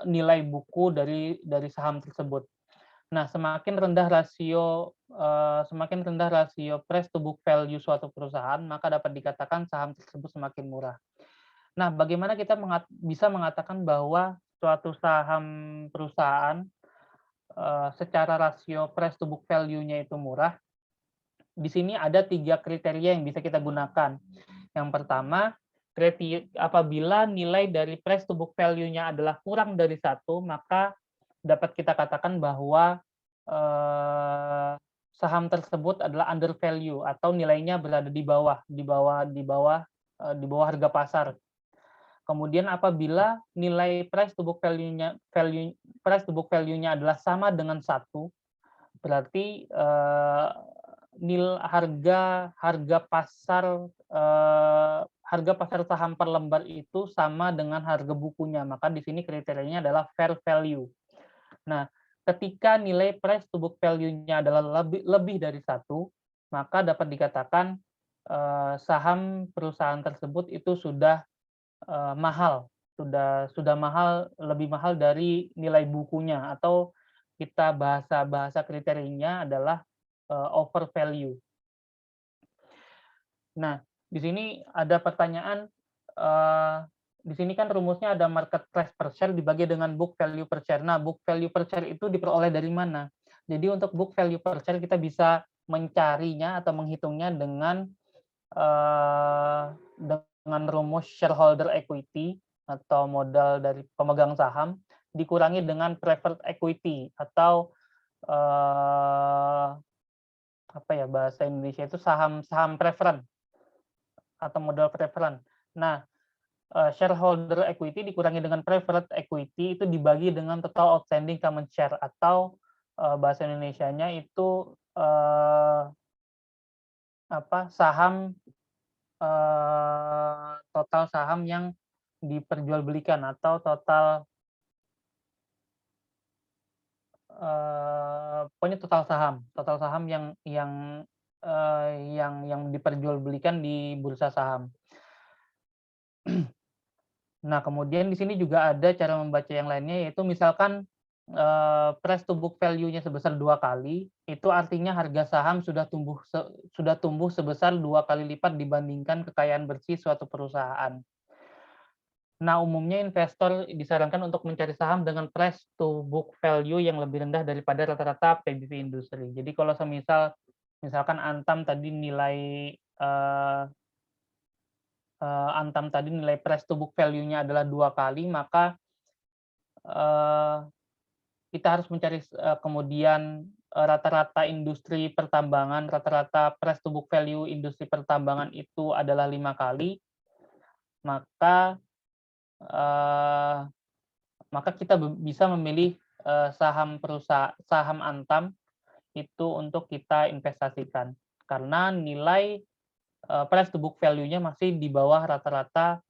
nilai buku dari saham tersebut. Nah, semakin rendah rasio price to book value suatu perusahaan, maka dapat dikatakan saham tersebut semakin murah. Nah, bagaimana kita bisa mengatakan bahwa suatu saham perusahaan secara rasio price to book value-nya itu murah, di sini ada 3 kriteria yang bisa kita gunakan. Yang pertama, apabila nilai dari price to book value-nya adalah kurang dari 1, maka dapat kita katakan bahwa saham tersebut adalah under value atau nilainya berada di bawah harga pasar. Kemudian apabila nilai price to book value-nya adalah sama dengan 1, berarti harga pasar saham per lembar itu sama dengan harga bukunya. Maka di sini kriterianya adalah fair value. Nah, ketika nilai price to book value-nya adalah lebih dari 1, maka dapat dikatakan saham perusahaan tersebut itu sudah mahal, sudah mahal, lebih mahal dari nilai bukunya, atau kita bahasa kriterianya adalah over value. Nah, di sini ada pertanyaan, di sini kan rumusnya ada market price per share dibagi dengan book value per share. Nah, book value per share itu diperoleh dari mana? Jadi untuk book value per share kita bisa mencarinya atau menghitungnya dengan rumus shareholder equity atau modal dari pemegang saham dikurangi dengan preferred equity atau apa ya bahasa Indonesia itu saham preferen atau modal preferen. Nah, shareholder equity dikurangi dengan preferred equity itu dibagi dengan total outstanding common share atau bahasa Indonesianya itu total saham yang diperjualbelikan atau total pokoknya total saham yang diperjualbelikan di bursa saham. Nah, kemudian di sini juga ada cara membaca yang lainnya, yaitu misalkan price to book value-nya sebesar 2 kali, itu artinya harga saham sudah tumbuh sebesar 2 kali lipat dibandingkan kekayaan bersih suatu perusahaan. Nah, umumnya investor disarankan untuk mencari saham dengan price to book value yang lebih rendah daripada rata-rata PBV industri. Jadi kalau misalkan Antam tadi nilai price to book value-nya adalah 2 kali, maka kita harus mencari kemudian rata-rata industri pertambangan, rata-rata price to book value industri pertambangan itu adalah 5 kali, maka kita bisa memilih saham Antam itu untuk kita investasikan karena nilai price to book value-nya masih di bawah rata-rata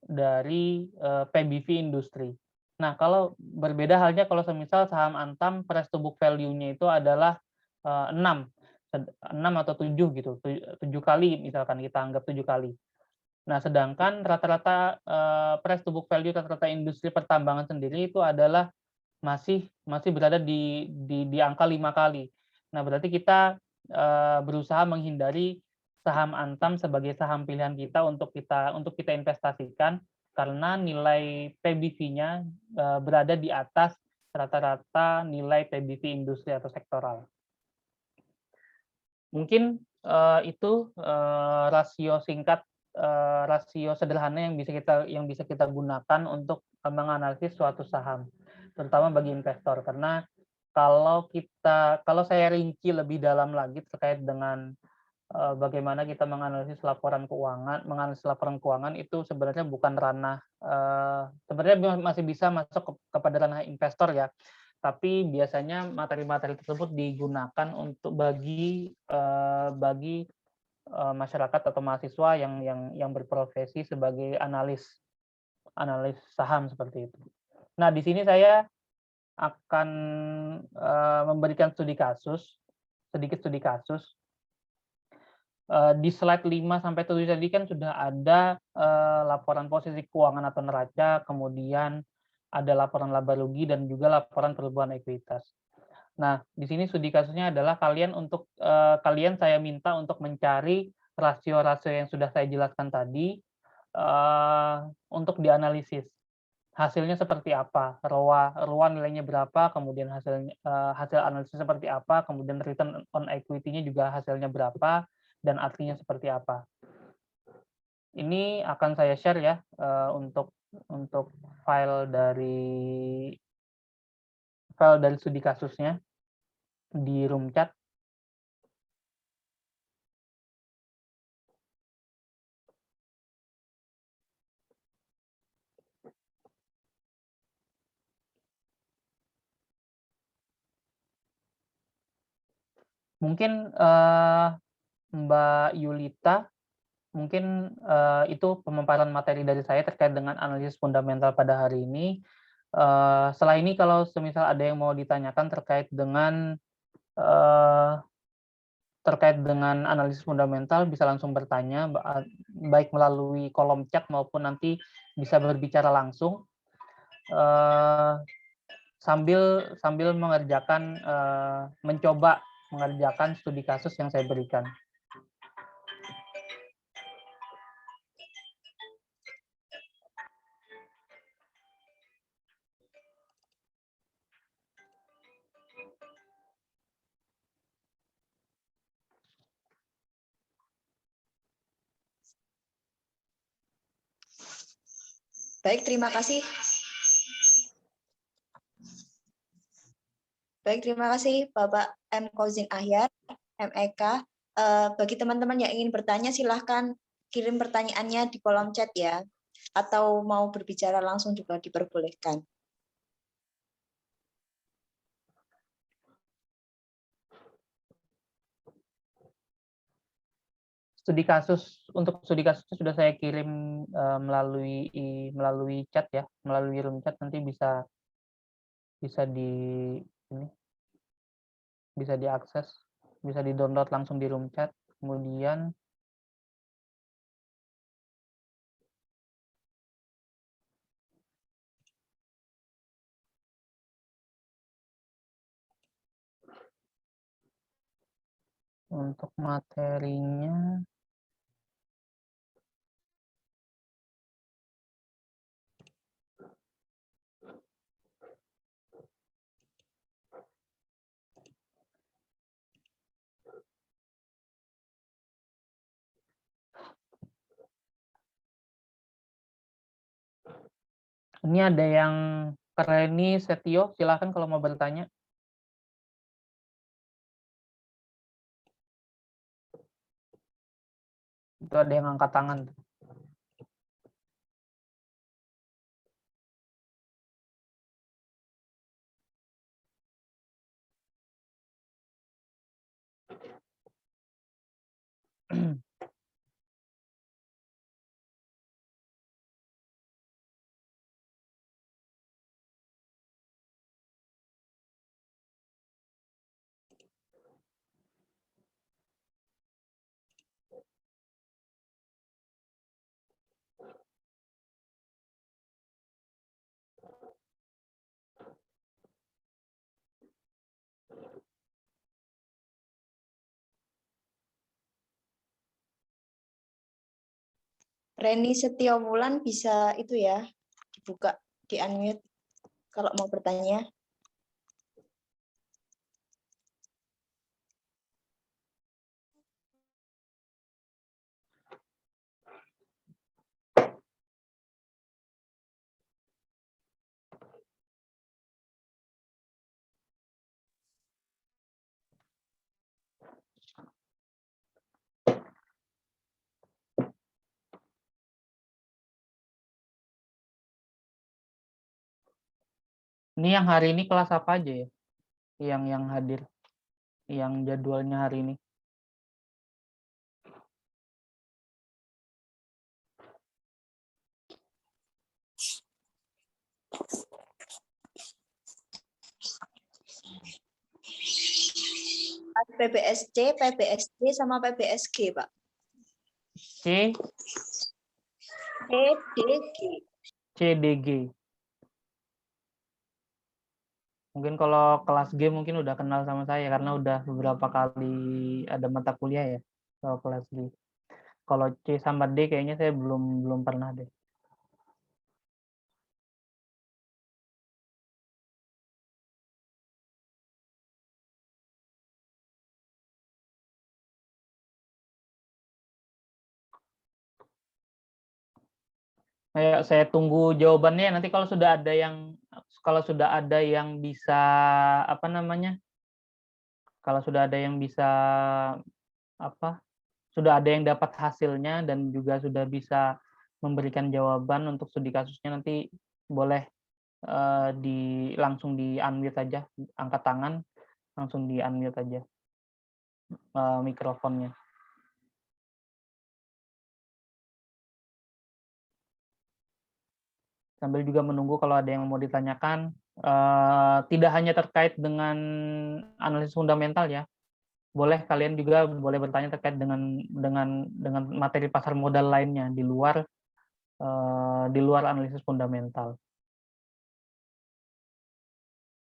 dari PBV industri. Nah, kalau berbeda halnya kalau semisal saham Antam price to book value-nya itu adalah 6 atau 7 gitu, 7 kali misalkan kita anggap 7 kali. Nah, sedangkan rata-rata price to book value rata-rata industri pertambangan sendiri itu adalah masih berada di angka 5 kali. Nah, berarti kita berusaha menghindari saham Antam sebagai saham pilihan kita untuk kita investasikan karena nilai PBV-nya berada di atas rata-rata nilai PBV industri atau sektoral. Mungkin itu rasio singkat, rasio sederhana yang bisa kita gunakan untuk menganalisis suatu saham, terutama bagi investor. Karena kalau saya rinci lebih dalam lagi terkait dengan bagaimana kita menganalisis laporan keuangan itu sebenarnya bukan ranah, sebenarnya masih bisa masuk kepada ranah investor ya, tapi biasanya materi-materi tersebut digunakan untuk bagi masyarakat atau mahasiswa yang berprofesi sebagai analis saham seperti itu. Nah, di sini saya akan memberikan sedikit studi kasus. Di slide 5 sampai 7 tadi kan sudah ada laporan posisi keuangan atau neraca, kemudian ada laporan laba rugi dan juga laporan perubahan ekuitas. Nah, di sini studi kasusnya adalah kalian saya minta untuk mencari rasio-rasio yang sudah saya jelaskan tadi untuk dianalisis. hasilnya seperti apa, ROA nilainya berapa, kemudian hasil analisis seperti apa, kemudian return on equity-nya juga hasilnya berapa, dan artinya seperti apa. Ini akan saya share ya untuk file dari studi kasusnya di room chat. Mungkin Mbak Yulita, mungkin itu pemaparan materi dari saya terkait dengan analisis fundamental pada hari ini. Setelah ini kalau semisal ada yang mau ditanyakan terkait dengan analisis fundamental, bisa langsung bertanya, baik melalui kolom chat maupun nanti bisa berbicara langsung sambil mencoba mengerjakan studi kasus yang saya berikan. Baik, terima kasih. Baik, terima kasih Bapak M. Kozin Ahyar, MEK. Bagi teman-teman yang ingin bertanya, silahkan kirim pertanyaannya di kolom chat ya. Atau mau berbicara langsung juga diperbolehkan. Untuk studi kasus sudah saya kirim melalui chat ya, melalui room chat, nanti bisa diakses, bisa di-download langsung di room chat. Kemudian untuk materinya ini ada yang Reni Setio, silahkan kalau mau bertanya. Itu ada yang angkat tangan. Reni Setiawulan bisa itu ya, dibuka, di-unmute kalau mau bertanya. Ini yang hari ini kelas apa aja ya? Yang hadir, yang jadwalnya hari ini. PBSC, PBSD, sama PBSG, Pak. CDG. Mungkin kalau kelas G mungkin udah kenal sama saya karena udah beberapa kali ada mata kuliah ya kalau kelas G. Kalau C sama D kayaknya saya belum pernah deh. Saya tunggu jawabannya nanti kalau sudah ada yang bisa apa namanya? Kalau sudah ada yang bisa apa? Sudah ada yang dapat hasilnya dan juga sudah bisa memberikan jawaban untuk studi kasusnya nanti boleh langsung di-unmute aja, angkat tangan, langsung di-unmute aja mikrofonnya. Sambil juga menunggu kalau ada yang mau ditanyakan, tidak hanya terkait dengan analisis fundamental ya, boleh kalian juga boleh bertanya terkait dengan materi pasar modal lainnya di luar analisis fundamental.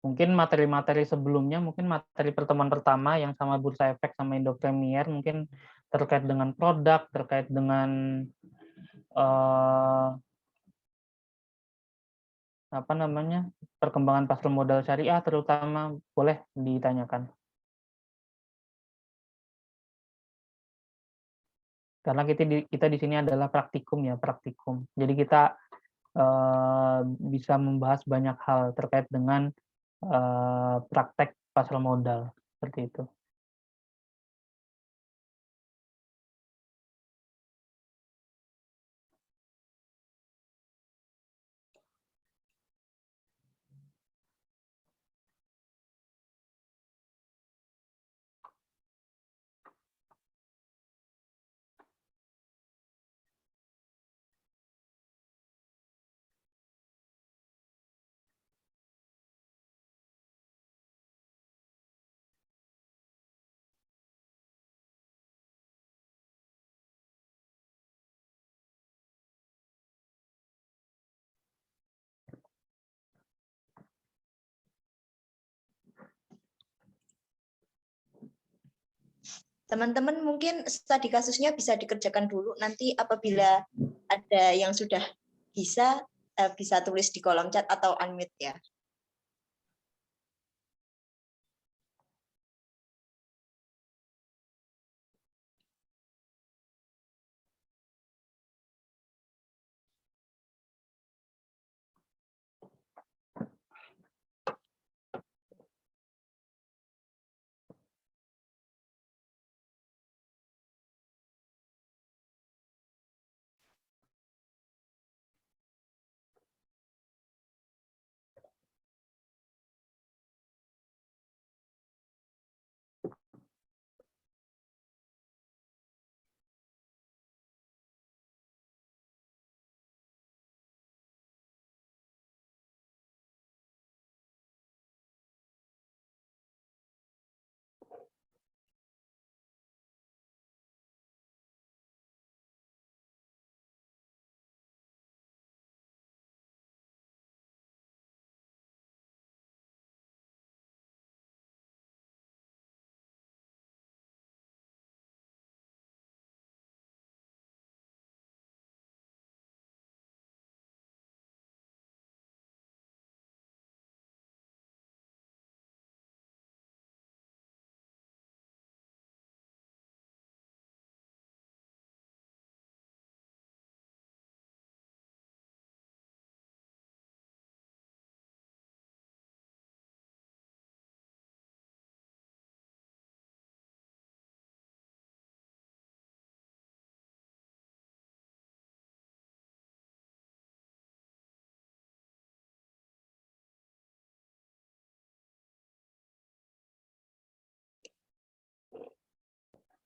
Mungkin materi-materi sebelumnya, mungkin materi pertemuan pertama yang sama Bursa Efek sama Indo Premier, mungkin terkait dengan produk, terkait dengan apa namanya, perkembangan pasar modal syariah terutama boleh ditanyakan. Karena kita di sini adalah praktikum ya, praktikum. Jadi kita bisa membahas banyak hal terkait dengan praktek pasar modal seperti itu. Teman-teman mungkin studi kasusnya bisa dikerjakan dulu. Nanti apabila ada yang sudah bisa tulis di kolom chat atau unmute ya.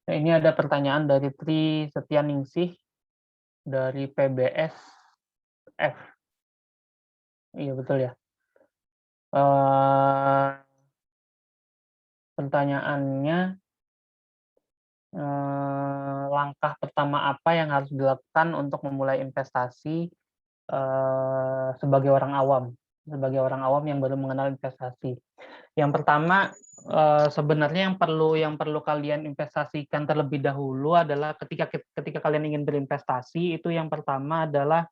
Nah, ini ada pertanyaan dari Tri Setianingsih dari PBS F. Iya betul ya. Pertanyaannya, langkah pertama apa yang harus dilakukan untuk memulai investasi sebagai orang awam yang baru mengenal investasi. Yang pertama, sebenarnya yang perlu kalian investasikan terlebih dahulu adalah ketika kalian ingin berinvestasi, itu yang pertama adalah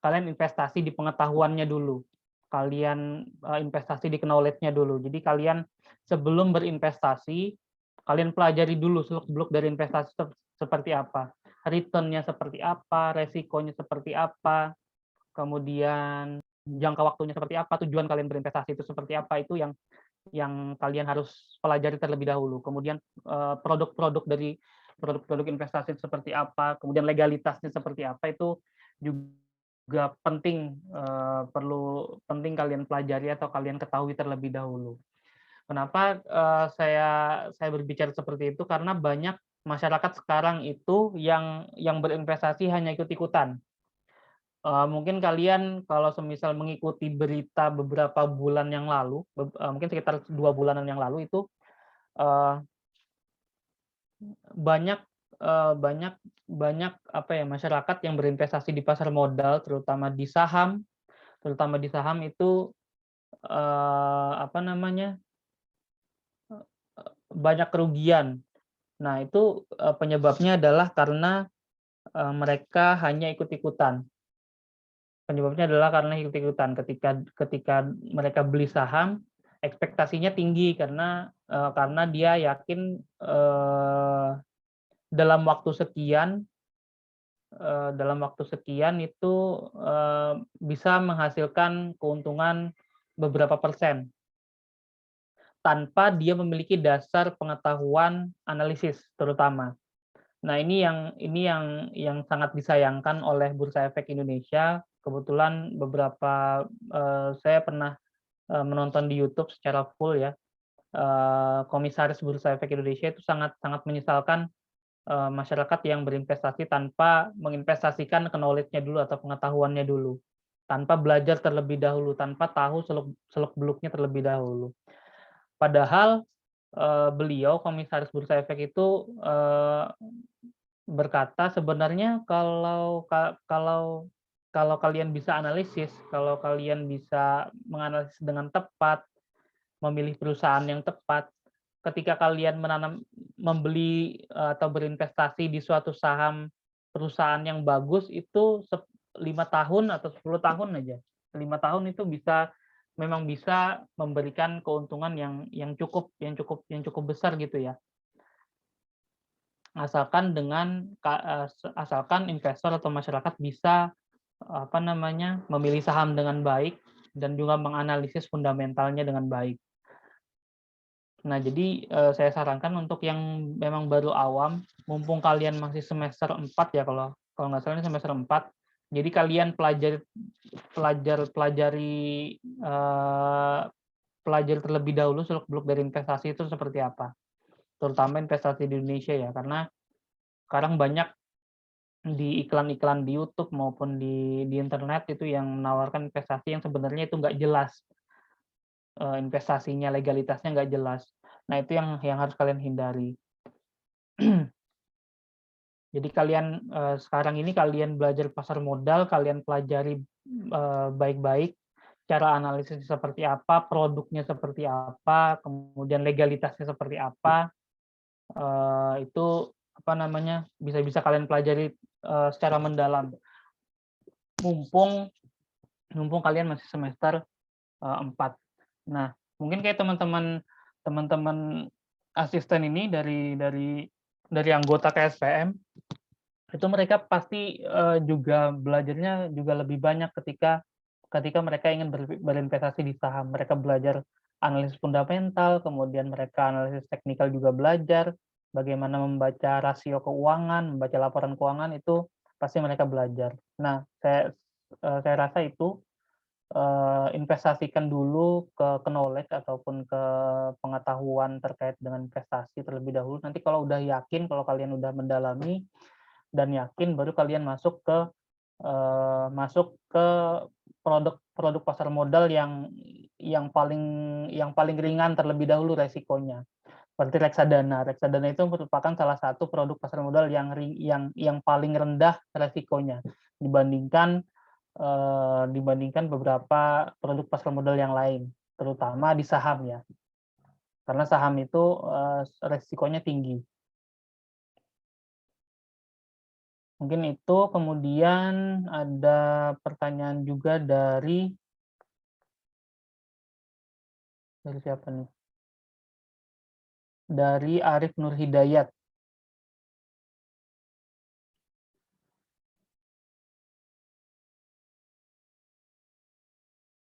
kalian investasi di pengetahuannya dulu. Kalian investasi di knowledge-nya dulu. Jadi kalian sebelum berinvestasi, kalian pelajari dulu seluk-beluk dari investasi seperti apa. Return-nya seperti apa, resikonya seperti apa, kemudian jangka waktunya seperti apa, tujuan kalian berinvestasi itu seperti apa, itu yang kalian harus pelajari terlebih dahulu. Kemudian produk-produk dari produk-produk investasi seperti apa, kemudian legalitasnya seperti apa, itu juga penting, penting kalian pelajari atau kalian ketahui terlebih dahulu. Kenapa saya berbicara seperti itu? Karena banyak masyarakat sekarang itu yang berinvestasi hanya ikut-ikutan. Mungkin kalian kalau semisal mengikuti berita beberapa bulan yang lalu, mungkin sekitar 2 bulanan yang lalu itu, eee, banyak, banyak banyak apa ya, masyarakat yang berinvestasi di pasar modal, terutama di saham itu, apa namanya, banyak kerugian. Nah itu, penyebabnya adalah karena, mereka hanya ikut-ikutan. Penyebabnya adalah karena ikut-ikutan. Ketika mereka beli saham, ekspektasinya tinggi karena dia yakin, dalam waktu sekian itu, bisa menghasilkan keuntungan beberapa persen, tanpa dia memiliki dasar pengetahuan analisis terutama. Nah, ini yang sangat disayangkan oleh Bursa Efek Indonesia. Kebetulan saya pernah, menonton di YouTube secara full ya, komisaris Bursa Efek Indonesia itu sangat sangat menyesalkan, masyarakat yang berinvestasi tanpa menginvestasikan knowledge-nya dulu atau pengetahuannya dulu, tanpa belajar terlebih dahulu, tanpa tahu seluk-beluknya terlebih dahulu. Padahal, beliau komisaris Bursa Efek itu, berkata sebenarnya kalau kalian bisa analisis, kalau kalian bisa menganalisis dengan tepat, memilih perusahaan yang tepat, ketika kalian membeli atau berinvestasi di suatu saham perusahaan yang bagus itu 5 tahun atau 10 tahun aja. 5 tahun itu memang bisa memberikan keuntungan yang cukup besar gitu ya. Asalkan investor atau masyarakat bisa, apa namanya, memilih saham dengan baik dan juga menganalisis fundamentalnya dengan baik. Nah, jadi, saya sarankan untuk yang memang baru awam, mumpung kalian masih semester 4 ya, kalau kalau nggak salah ini semester 4, jadi kalian pelajari, pelajari terlebih dahulu seluk-beluk dari investasi itu seperti apa, terutama investasi di Indonesia ya, karena sekarang banyak di iklan-iklan di YouTube maupun di internet itu yang menawarkan investasi yang sebenarnya itu nggak jelas, investasinya, legalitasnya nggak jelas. Nah, itu yang harus kalian hindari. Jadi sekarang ini kalian belajar pasar modal, kalian pelajari, baik-baik cara analisis seperti apa, produknya seperti apa, kemudian legalitasnya seperti apa, itu apa namanya, bisa kalian pelajari, secara mendalam. Mumpung mumpung kalian masih semester, 4. Nah, mungkin kayak teman-teman asisten ini dari anggota KSPM, itu mereka pasti, juga belajarnya juga lebih banyak ketika mereka ingin berinvestasi di saham. Mereka belajar analisis fundamental, kemudian mereka analisis teknikal juga belajar, bagaimana membaca rasio keuangan, membaca laporan keuangan, itu pasti mereka belajar. Nah, saya rasa itu, investasikan dulu ke knowledge ataupun ke pengetahuan terkait dengan investasi terlebih dahulu. Nanti kalau udah yakin, kalau kalian udah mendalami dan yakin, baru kalian masuk ke produk pasar modal yang paling ringan terlebih dahulu resikonya. Seperti reksadana. Reksadana itu merupakan salah satu produk pasar modal yang paling rendah resikonya dibandingkan beberapa produk pasar modal yang lain, terutama di saham ya. Karena saham itu, resikonya tinggi. Mungkin itu, kemudian ada pertanyaan juga dari siapa nih? Dari Arif Nur Hidayat.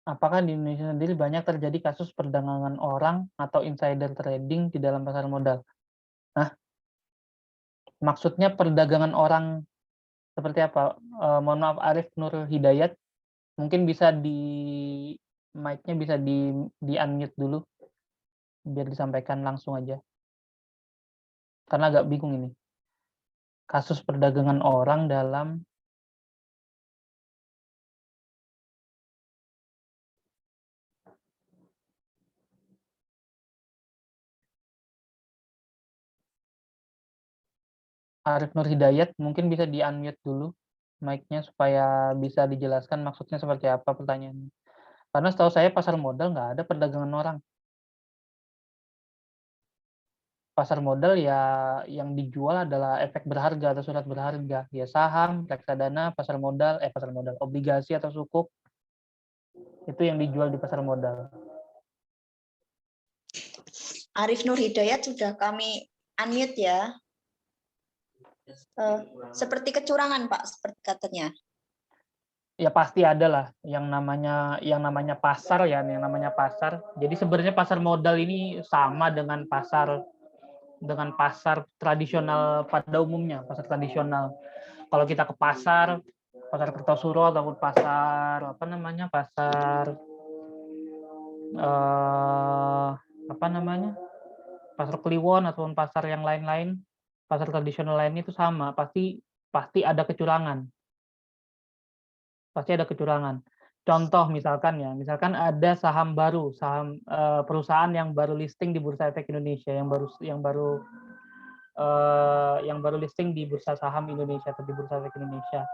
Apakah di Indonesia sendiri banyak terjadi kasus perdagangan orang atau insider trading di dalam pasar modal? Nah, maksudnya perdagangan orang seperti apa? Mohon maaf, Arif Nur Hidayat, mungkin bisa di mic-nya bisa di-unmute dulu, biar disampaikan langsung aja. Karena agak bingung ini. Kasus perdagangan orang dalam Arif Nur Hidayat, mungkin bisa di-unmute dulu mic-nya supaya bisa dijelaskan maksudnya seperti apa pertanyaannya. Karena setahu saya pasar modal nggak ada perdagangan orang. Pasar modal ya yang dijual adalah efek berharga atau surat berharga. Ya saham, reksadana, pasar modal, obligasi atau sukuk, itu yang dijual di pasar modal. Arif Nur Hidayat sudah kami unmute ya. Seperti kecurangan Pak, seperti katanya. Ya pasti ada lah yang namanya pasar ya, yang namanya pasar. Jadi sebenarnya pasar modal ini sama dengan pasar tradisional pada umumnya, pasar tradisional. Kalau kita ke pasar Kertosuro ataupun pasar pasar Kliwon ataupun pasar yang lain-lain, pasar tradisional lainnya itu sama, pasti ada kecurangan. Pasti ada kecurangan. Contoh misalkan ada saham baru, perusahaan yang baru listing di Bursa Efek Indonesia, yang baru listing di Bursa Saham Indonesia atau di Bursa Efek Indonesia.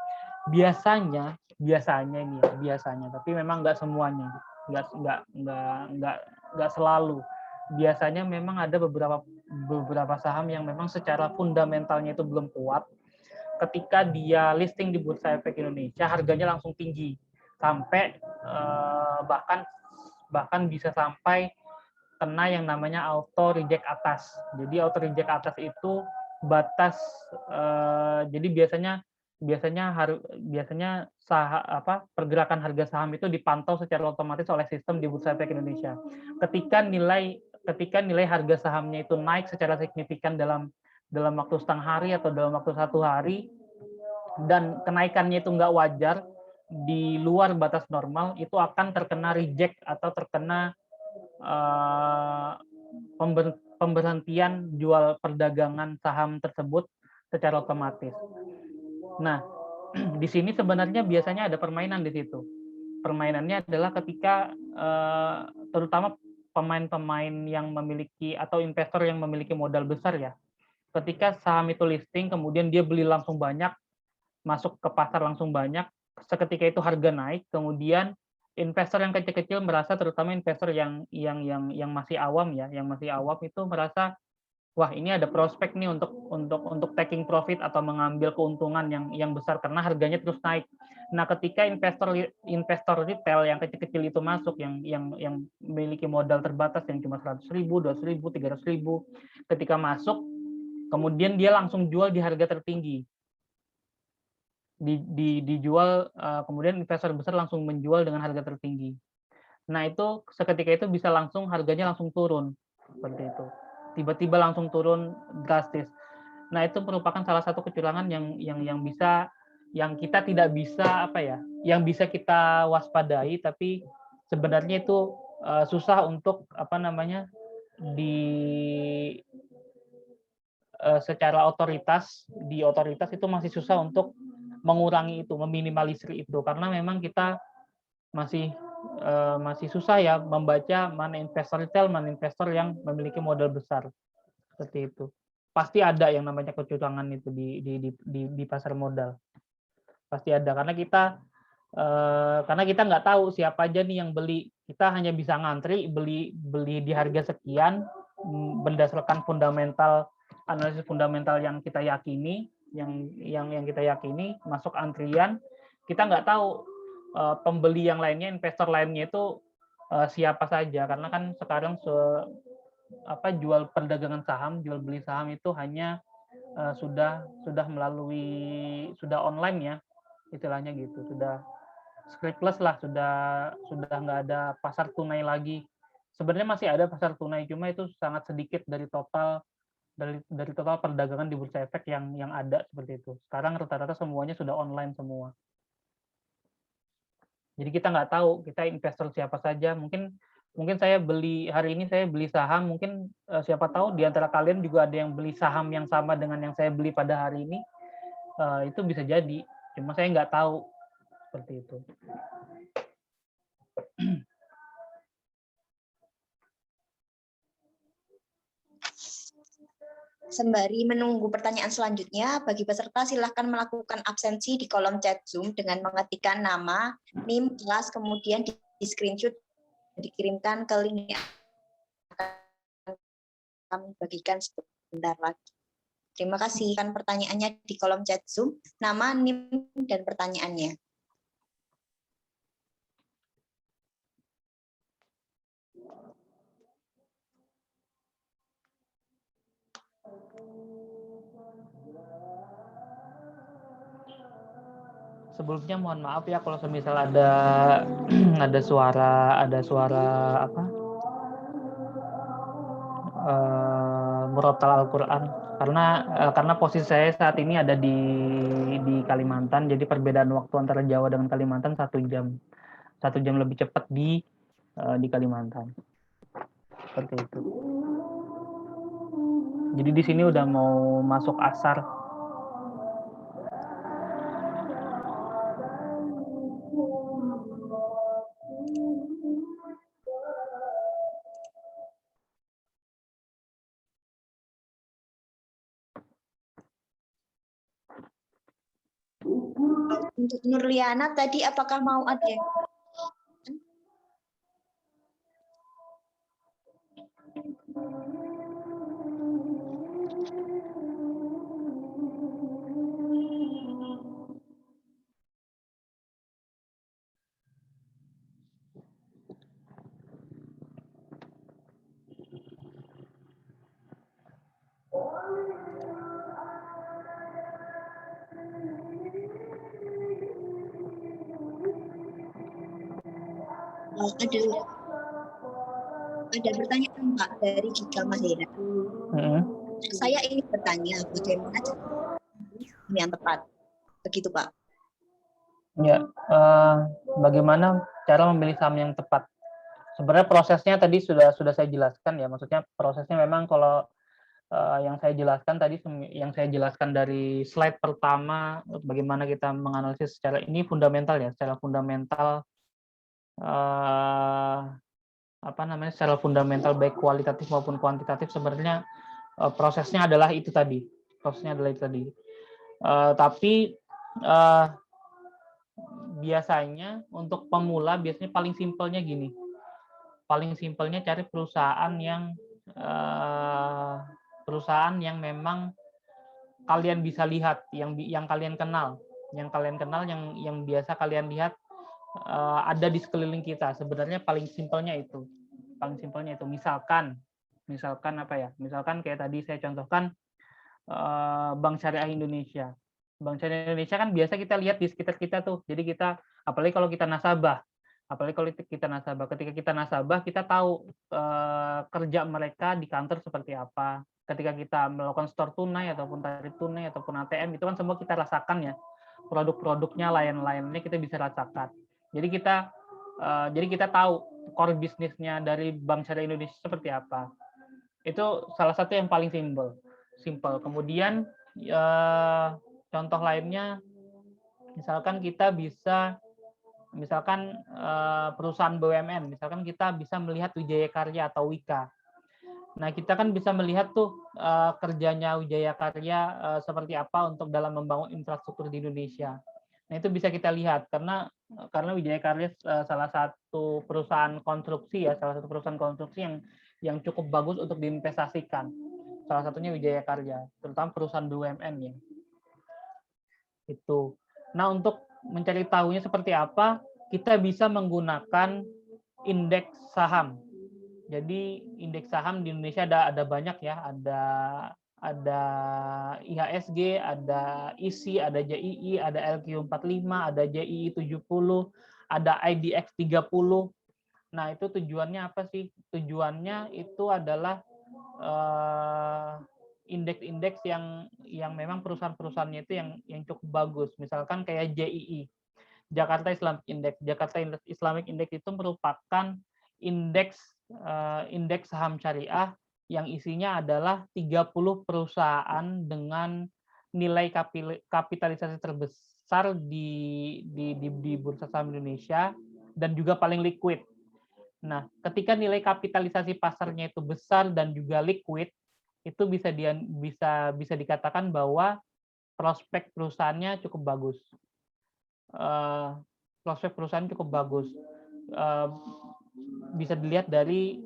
Biasanya ini ya, biasanya, tapi memang nggak semuanya, nggak selalu. Biasanya memang ada beberapa saham yang memang secara fundamentalnya itu belum kuat. Ketika dia listing di Bursa Efek Indonesia, harganya langsung tinggi, sampai bahkan bisa sampai kena yang namanya auto reject atas. Jadi auto reject atas itu batas, jadi biasanya pergerakan harga saham itu dipantau secara otomatis oleh sistem di Bursa Efek Indonesia. Ketika nilai harga sahamnya itu naik secara signifikan dalam waktu setengah hari atau dalam waktu 1 hari, dan kenaikannya itu nggak wajar, di luar batas normal, itu akan terkena reject atau terkena pemberhentian jual perdagangan saham tersebut secara otomatis. Nah, di sini sebenarnya biasanya ada permainan di situ. Permainannya adalah ketika terutama pemain-pemain yang memiliki atau investor yang memiliki modal besar ya. Ketika saham itu listing, kemudian dia beli langsung banyak, masuk ke pasar langsung banyak, seketika itu harga naik, kemudian investor yang kecil-kecil merasa, terutama investor yang masih awam ya, itu merasa, wah ini ada prospek nih untuk taking profit atau mengambil keuntungan yang besar karena harganya terus naik. Nah, ketika investor retail yang kecil-kecil itu masuk, yang memiliki modal terbatas yang cuma 100.000, 200.000, 300.000, ketika masuk, kemudian dia langsung jual di harga tertinggi. Dijual, kemudian investor besar langsung menjual dengan harga tertinggi. Nah, itu seketika itu bisa harganya langsung turun seperti itu. Tiba-tiba langsung turun drastis. Nah, itu merupakan salah satu kecurangan yang kita tidak bisa yang bisa kita waspadai, tapi sebenarnya itu susah untuk secara otoritas itu masih susah untuk mengurangi itu, meminimalisir itu, karena memang kita masih susah ya membaca mana investor retail, mana investor yang memiliki modal besar seperti itu. Pasti ada yang namanya kecurangan itu di pasar modal, pasti ada, karena kita nggak tahu siapa aja nih yang beli. Kita hanya bisa ngantri beli di harga sekian berdasarkan analisis fundamental yang kita yakini, yang kita yakini, masuk antrian. Kita nggak tahu pembeli yang lainnya, investor lainnya itu siapa saja, karena kan sekarang jual perdagangan saham, jual beli saham itu hanya sudah online ya, istilahnya gitu, scriptless lah, sudah nggak ada pasar tunai lagi. Sebenarnya masih ada pasar tunai, cuma itu sangat sedikit dari total perdagangan di bursa efek yang ada seperti itu. Sekarang rata-rata semuanya sudah online semua. Jadi kita nggak tahu kita investor siapa saja. Mungkin saya hari ini saya beli saham, mungkin siapa tahu di antara kalian juga ada yang beli saham yang sama dengan yang saya beli pada hari ini. Itu bisa jadi. Cuma saya nggak tahu seperti itu. Sembari menunggu pertanyaan selanjutnya, bagi peserta silahkan melakukan absensi di kolom chat Zoom dengan mengetikkan nama, NIM, kelas, kemudian di screenshot dikirimkan ke link yang akan kami bagikan sebentar lagi. Terima kasih. Kan pertanyaannya di kolom chat Zoom, nama, NIM, dan pertanyaannya. Sebelumnya mohon maaf ya kalau semisal ada suara apa murotal Al-Quran, karena posisi saya saat ini ada di Kalimantan, jadi perbedaan waktu antara Jawa dengan Kalimantan 1 jam lebih cepat di Kalimantan, seperti itu. Jadi di sini udah mau masuk asar. Untuk Nurliana tadi apakah mau ada yang ada pertanyaan Pak dari Gika Mahera. Saya ingin bertanya bagaimana yang tepat, begitu Pak? Ya, bagaimana cara memilih saham yang tepat? Sebenarnya prosesnya tadi sudah saya jelaskan ya. Maksudnya prosesnya memang kalau yang saya jelaskan dari slide pertama, bagaimana kita menganalisis secara ini fundamental ya, secara fundamental secara fundamental baik kualitatif maupun kuantitatif, sebenarnya prosesnya adalah itu tadi. Tapi biasanya untuk pemula biasanya paling simpelnya gini. Paling simpelnya cari perusahaan yang memang kalian bisa lihat, yang kalian kenal, yang biasa kalian lihat ada di sekeliling kita. Sebenarnya paling simpelnya itu. Misalkan apa ya? Misalkan kayak tadi saya contohkan Bank Syariah Indonesia. Bank Syariah Indonesia kan biasa kita lihat di sekitar kita tuh. Jadi apalagi kalau kita nasabah, ketika kita nasabah, kita tahu kerja mereka di kantor seperti apa. Ketika kita melakukan store tunai ataupun tarik tunai ataupun ATM, itu kan semua kita rasakan ya. Produk-produknya, lain-lainnya kita bisa rasakan. Jadi kita tahu core bisnisnya dari Bank Syariah Indonesia seperti apa. Itu salah satu yang paling simple. Kemudian contoh lainnya, misalkan kita bisa, perusahaan BUMN, misalkan kita bisa melihat Wijaya Karya atau Wika. Nah, kita kan bisa melihat tuh kerjanya Wijaya Karya seperti apa untuk dalam membangun infrastruktur di Indonesia. Nah, itu bisa kita lihat karena Wijaya Karya salah satu perusahaan konstruksi yang cukup bagus untuk diinvestasikan. Salah satunya Wijaya Karya, terutama perusahaan BUMN ya. Itu. Nah, untuk mencari tahunya seperti apa, kita bisa menggunakan indeks saham. Jadi indeks saham di Indonesia ada banyak ya, ada IHSG, ada ISI, ada JII, ada LQ45, ada JII 70, ada IDX 30. Nah, itu tujuannya apa sih? Tujuannya itu adalah indeks-indeks yang memang perusahaan-perusahaannya itu yang cukup bagus. Misalkan kayak JII, Jakarta Islamic Index. Jakarta Islamic Index itu merupakan indeks saham syariah yang isinya adalah 30 perusahaan dengan nilai kapitalisasi terbesar di Bursa Saham Indonesia dan juga paling liquid. Nah, ketika nilai kapitalisasi pasarnya itu besar dan juga liquid, itu bisa dikatakan bahwa prospek perusahaannya cukup bagus. Prospek perusahaan cukup bagus. Bisa dilihat dari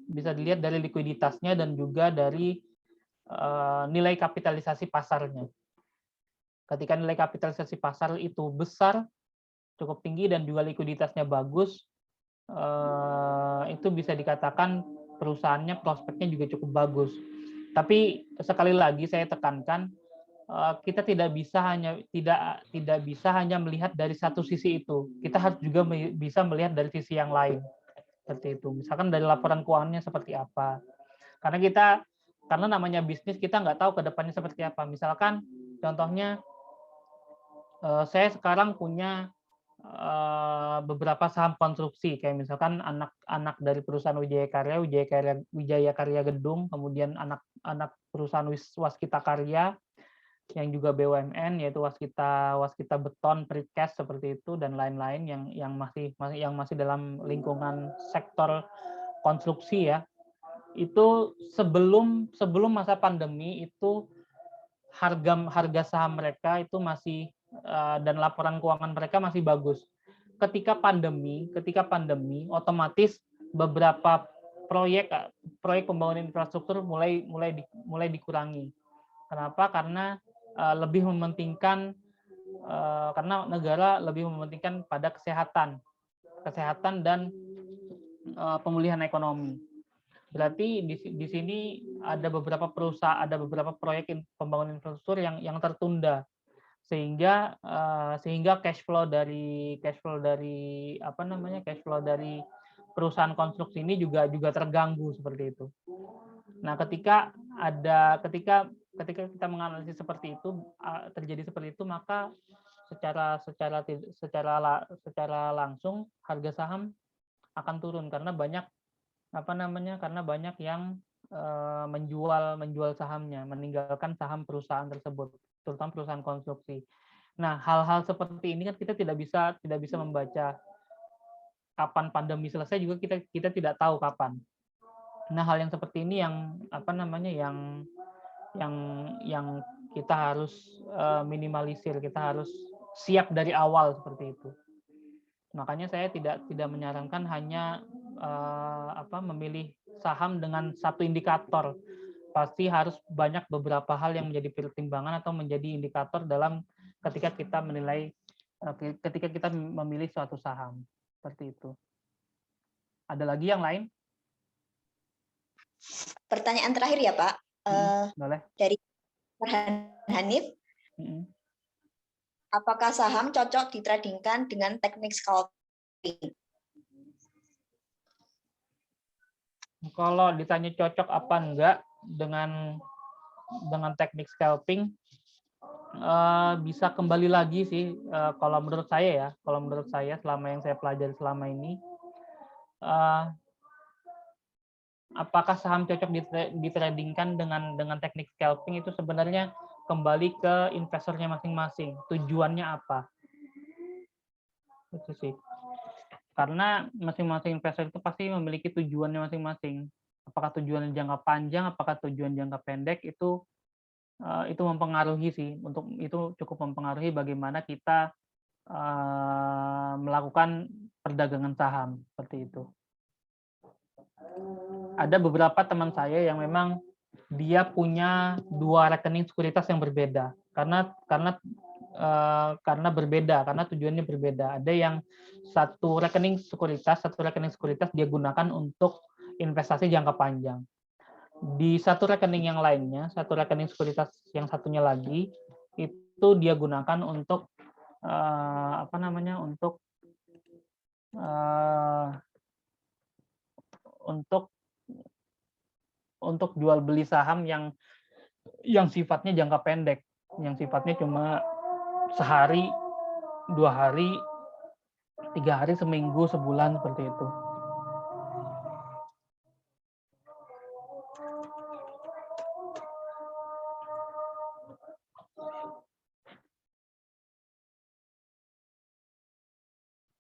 bisa dilihat dari likuiditasnya dan juga dari nilai kapitalisasi pasarnya. Ketika nilai kapitalisasi pasar itu besar, cukup tinggi dan juga likuiditasnya bagus, itu bisa dikatakan perusahaannya prospeknya juga cukup bagus. Tapi sekali lagi saya tekankan, kita tidak bisa hanya melihat dari satu sisi itu. Kita harus juga bisa melihat dari sisi yang lain. Seperti itu. Misalkan dari laporan keuangannya seperti apa. Karena namanya bisnis, kita nggak tahu ke depannya seperti apa. Misalkan contohnya saya sekarang punya beberapa saham konstruksi, kayak misalkan anak dari perusahaan Wijaya Karya Gedung, kemudian anak perusahaan Waskita Karya yang juga BUMN, yaitu Waskita Beton, Precast seperti itu, dan lain-lain yang masih dalam lingkungan sektor konstruksi ya. Itu sebelum masa pandemi itu harga saham mereka itu masih dan laporan keuangan mereka masih bagus. Ketika pandemi, otomatis beberapa proyek pembangunan infrastruktur mulai dikurangi. Kenapa? Karena karena negara lebih mementingkan pada kesehatan dan pemulihan ekonomi. Berarti di sini ada beberapa proyek pembangunan infrastruktur yang tertunda, sehingga cash flow dari perusahaan konstruksi ini juga terganggu seperti itu. Nah, ketika kita menganalisis seperti itu, terjadi seperti itu, maka secara langsung harga saham akan turun karena banyak yang menjual sahamnya, meninggalkan saham perusahaan tersebut, terutama perusahaan konstruksi. Nah, hal-hal seperti ini kan kita tidak bisa membaca kapan pandemi selesai, juga kita tidak tahu kapan. Nah, hal yang seperti ini yang kita harus minimalisir, kita harus siap dari awal seperti itu. Makanya saya tidak menyarankan hanya memilih saham dengan satu indikator. Pasti harus banyak beberapa hal yang menjadi pertimbangan atau menjadi indikator dalam ketika kita memilih suatu saham. Seperti itu. Ada lagi yang lain? Pertanyaan terakhir ya, Pak. Boleh. Dari Hanif. Apakah saham cocok ditradingkan dengan teknik scalping? Kalau ditanya cocok apa enggak dengan teknik scalping, bisa kembali lagi sih. Kalau menurut saya selama yang saya pelajari selama ini, apakah saham cocok ditradingkan dengan teknik scalping, itu sebenarnya kembali ke investornya masing-masing. Tujuannya apa? Itu sih. Karena masing-masing investor itu pasti memiliki tujuannya masing-masing. Apakah tujuan jangka panjang, apakah tujuan jangka pendek, itu mempengaruhi sih. Untuk itu cukup mempengaruhi bagaimana kita melakukan perdagangan saham seperti itu. Ada beberapa teman saya yang memang dia punya 2 rekening sekuritas yang berbeda karena tujuannya berbeda. Ada yang satu rekening sekuritas dia gunakan untuk investasi jangka panjang. Di satu rekening yang lainnya, satu rekening sekuritas yang satunya lagi, itu dia gunakan untuk apa namanya, eee, untuk jual beli saham yang sifatnya jangka pendek, yang sifatnya cuma sehari, 2 hari, 3 hari, seminggu, sebulan, seperti itu.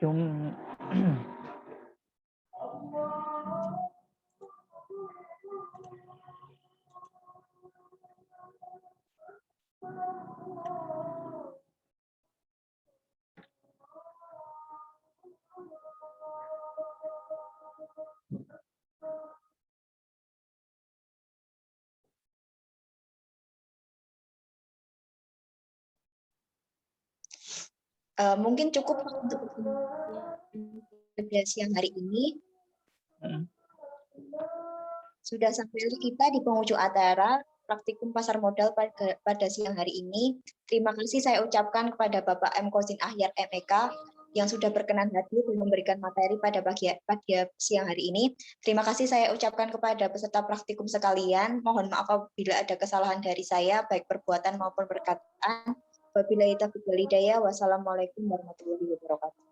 Cum Mungkin cukup untuk pada siang hari ini. Sudah sampai kita di penghujung acara praktikum pasar modal pada siang hari ini. Terima kasih saya ucapkan kepada Bapak M. Kozin Ahyar MEK yang sudah berkenan hadir dan memberikan materi pada siang hari ini. Terima kasih saya ucapkan kepada peserta praktikum sekalian. Mohon maaf apabila ada kesalahan dari saya, baik perbuatan maupun perkataan. Wabillahi taufiq wal hidayah. Wassalamualaikum warahmatullahi wabarakatuh.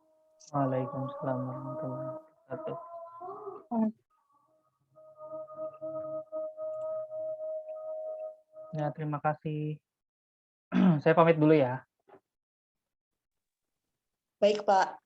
Waalaikumsalam warahmatullahi wabarakatuh. Ya, terima kasih. Saya pamit dulu ya. Baik, Pak.